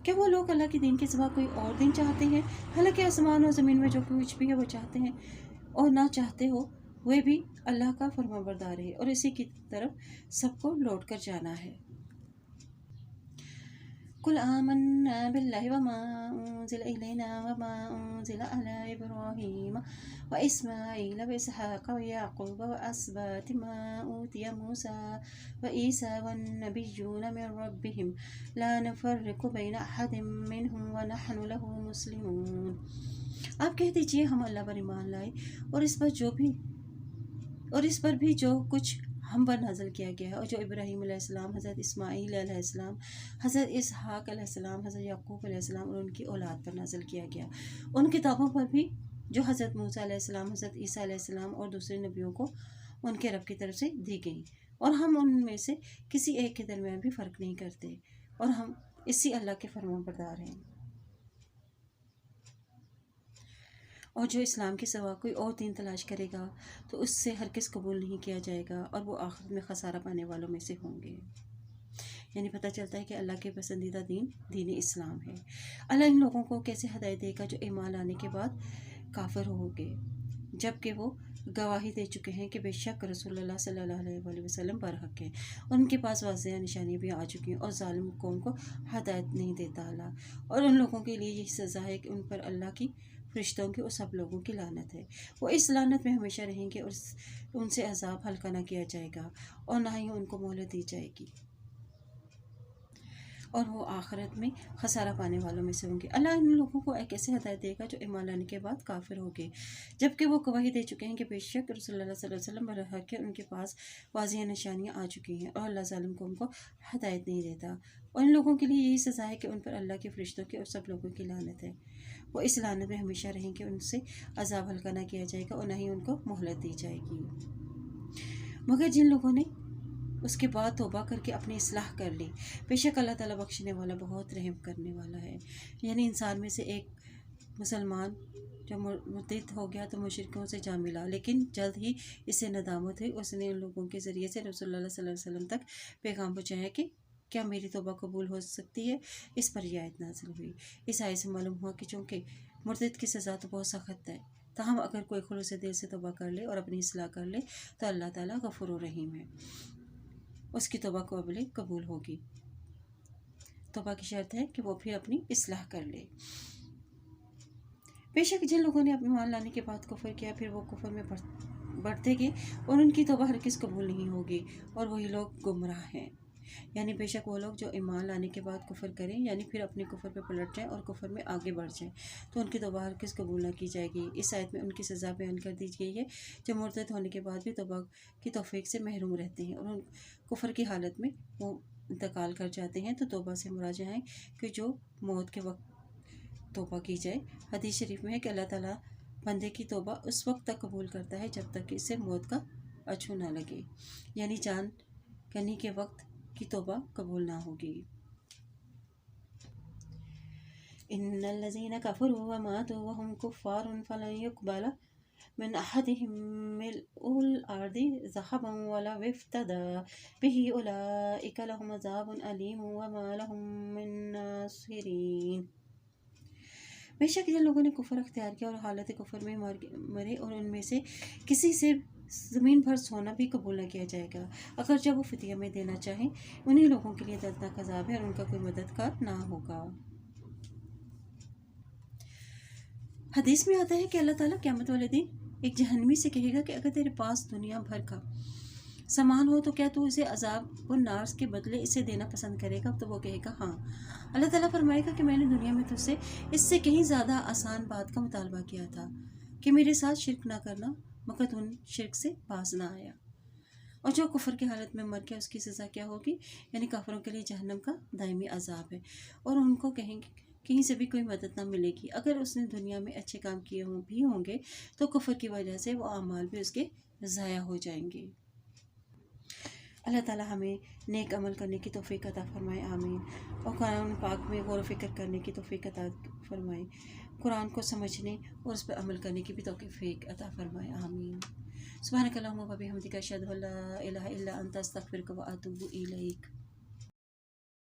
کیا وہ لوگ اللہ کے دین کے سوا کوئی اور دین چاہتے ہیں؟ حالانکہ آسمان اور زمین میں جو کچھ بھی ہے وہ چاہتے ہیں اور نہ چاہتے ہو وہ بھی اللہ کا فرمانبردار ہے اور اسی کی طرف سب کو لوٹ کر جانا ہے۔ قل آمنا باللہ وما انزل الینا وما انزل علی ابراہیم واسماعیل واسحاق ویعقوب واسباط ما اوتی موسیٰ وعیسیٰ والنبیون من ربهم لا نفرق بین احد منہم ونحن له مسلمون۔ آپ کہہ دیجئے ہم اللہ پر ایمان لائے اور اس پر بھی جو کچھ ہم پر نازل کیا گیا ہے اور جو ابراہیم علیہ السلام، حضرت اسماعیل علیہ السلام، حضرت اسحاق علیہ السلام، حضرت یعقوب علیہ السلام اور ان کی اولاد پر نازل کیا گیا، ان کتابوں پر بھی جو حضرت موسیٰ علیہ السلام، حضرت عیسیٰ علیہ السلام اور دوسرے نبیوں کو ان کے رب کی طرف سے دی گئیں، اور ہم ان میں سے کسی ایک کے درمیان بھی فرق نہیں کرتے اور ہم اسی اللہ کے فرمان بردار ہیں۔ اور جو اسلام کے سوا کوئی اور دین تلاش کرے گا تو اس سے ہرگز قبول نہیں کیا جائے گا اور وہ آخرت میں خسارہ پانے والوں میں سے ہوں گے۔ یعنی پتہ چلتا ہے کہ اللہ کے پسندیدہ دین دین اسلام ہے۔ اللہ ان لوگوں کو کیسے ہدایت دے گا جو ایمان لانے کے بعد کافر ہو گئے جبکہ وہ گواہی دے چکے ہیں کہ بے شک رسول اللہ صلی اللہ علیہ وسلم برحق ہے، ان کے پاس واضح نشانیاں بھی آ چکی ہیں اور ظالم قوم کو ہدایت نہیں دیتا اللہ، اور ان لوگوں کے لیے یہی سزا ہے کہ ان پر اللہ کی فرشتوں کی اور سب لوگوں کی لعنت ہے، وہ اس لعنت میں ہمیشہ رہیں گے اور ان سے عذاب ہلکا نہ کیا جائے گا اور نہ ہی ان کو مہلت دی جائے گی، اور وہ آخرت میں خسارہ پانے والوں میں سے ہوں گے۔ اللہ ان لوگوں کو ایک ایسے ہدایت دے گا جو ایمان لانے کے بعد کافر ہو گئے جبکہ وہ گواہی دے چکے ہیں کہ بے شک رسول اللہ صلی اللہ علیہ وسلم برحق ہے، ان کے پاس واضح نشانیاں آ چکی ہیں اور اللہ ظالم قوم کو ہدایت نہیں دیتا، اور ان لوگوں کے لیے یہی سزا ہے کہ ان پر اللہ کے فرشتوں کی اور سب لوگوں کی لعنت ہے، وہ اس لعنت میں ہمیشہ رہیں گے، ان سے عذاب ہلکا نہ کیا جائے گا اور نہ ہی ان کو مہلت دی جائے گی۔ مگر جن لوگوں نے اس کے بعد توبہ کر کے اپنی اصلاح کر لی، بے شک اللہ تعالیٰ بخشنے والا بہت رحم کرنے والا ہے۔ یعنی انسان میں سے ایک مسلمان جب مرتد ہو گیا تو مشرکوں سے جا ملا، لیکن جلد ہی اسے ندامت ہوئی، اس نے ان لوگوں کے ذریعے سے رسول اللہ صلی اللہ علیہ وسلم تک پیغام پہنچایا کہ کیا میری توبہ قبول ہو سکتی ہے؟ اس پر یہ آیت نازل ہوئی۔ اس آیت سے معلوم ہوا کہ چونکہ مرتد کی سزا تو بہت سخت ہے، تاہم اگر کوئی خلوص دل سے توبہ کر لے اور اپنی اصلاح کر لے تو اللہ تعالیٰ غفور و رحیم ہے، اس کی توبہ قبول ہوگی۔ توبہ کی شرط ہے کہ وہ پھر اپنی اصلاح کر لے۔ بے شک جن لوگوں نے اپنے ایمان لانے کے بعد کفر کیا پھر وہ کفر میں بڑھتے گئے اور ان کی توبہ ہرگز قبول نہیں ہوگی اور وہی لوگ گمراہ ہیں۔ یعنی بے شک وہ لوگ جو ایمان لانے کے بعد کفر کریں یعنی پھر اپنے کفر پہ پلٹ جائیں اور کفر میں آگے بڑھ جائیں تو ان کی توبہ ہرگز قبول نہ کی جائے گی۔ اس آیت میں ان کی سزا بیان کر دی گئی ہے جو مرتد ہونے کے بعد بھی توبہ کی توفیق سے محروم رہتے ہیں اور ان کفر کی حالت میں وہ انتقال کر جاتے ہیں، تو توبہ سے مراد ہے کہ جو موت کے وقت توبہ کی جائے۔ حدیث شریف میں ہے کہ اللہ تعالیٰ بندے کی توبہ اس وقت تک قبول کرتا ہے جب تک کہ اسے موت کا اچھو نہ لگے، یعنی جان کنی کے وقت کی توبہ قبول نہ ہوگی۔ ان الذين كفروا وماتوا وهم كفار فلن يقبل من احدهم ملء الارض ذهبا ولو افتدى به اولئك لهم عذاب اليم وما لهم من ناصرين۔ بے شک جن لوگوں نے کفر اختیار کیا اور حالت کفر میں مرے اور ان میں سے کسی سے زمین بھر سونا بھی قبول نہ کیا جائے گا اگر جب وہ فدیہ میں دینا چاہیں، انہی لوگوں کے لیے دردناک عذاب ہے اور ان کا کوئی مددگار نہ ہوگا۔ حدیث میں آتا ہے کہ اللہ تعالیٰ قیامت والے دن ایک جہنمی سے کہے گا کہ اگر تیرے پاس دنیا بھر کا سامان ہو تو کیا تو اسے عذاب و نار کے بدلے اسے دینا پسند کرے گا؟ تو وہ کہے گا ہاں۔ اللہ تعالیٰ فرمائے گا کہ میں نے دنیا میں تجھ سے اس سے کہیں زیادہ آسان بات کا مطالبہ کیا تھا کہ میرے ساتھ شرک نہ کرنا، مگر تو ان شرک سے باز نہ آیا۔ اور جو کفر کی حالت میں مر گیا اس کی سزا کیا ہوگی؟ یعنی کافروں کے لیے جہنم کا دائمی عذاب ہے، اور ان کو کہیں سے بھی کوئی مدد نہ ملے گی۔ اگر اس نے دنیا میں اچھے کام کیے بھی ہوں گے تو کفر کی وجہ سے وہ اعمال بھی اس کے ضائع ہو جائیں گے۔ اللہ تعالیٰ ہمیں نیک عمل کرنے کی توفیق عطا فرمائے، آمین۔ اور قرآن پاک میں غور و فکر کرنے کی توفیق عطا فرمائے، قرآن کو سمجھنے اور اس پر عمل کرنے کی بھی توفیق عطا فرمائے، آمین۔ سبحانک اللہم و بحمدک، اشہد ان لا الہ الا انت، استغفرک و اتوب الیک۔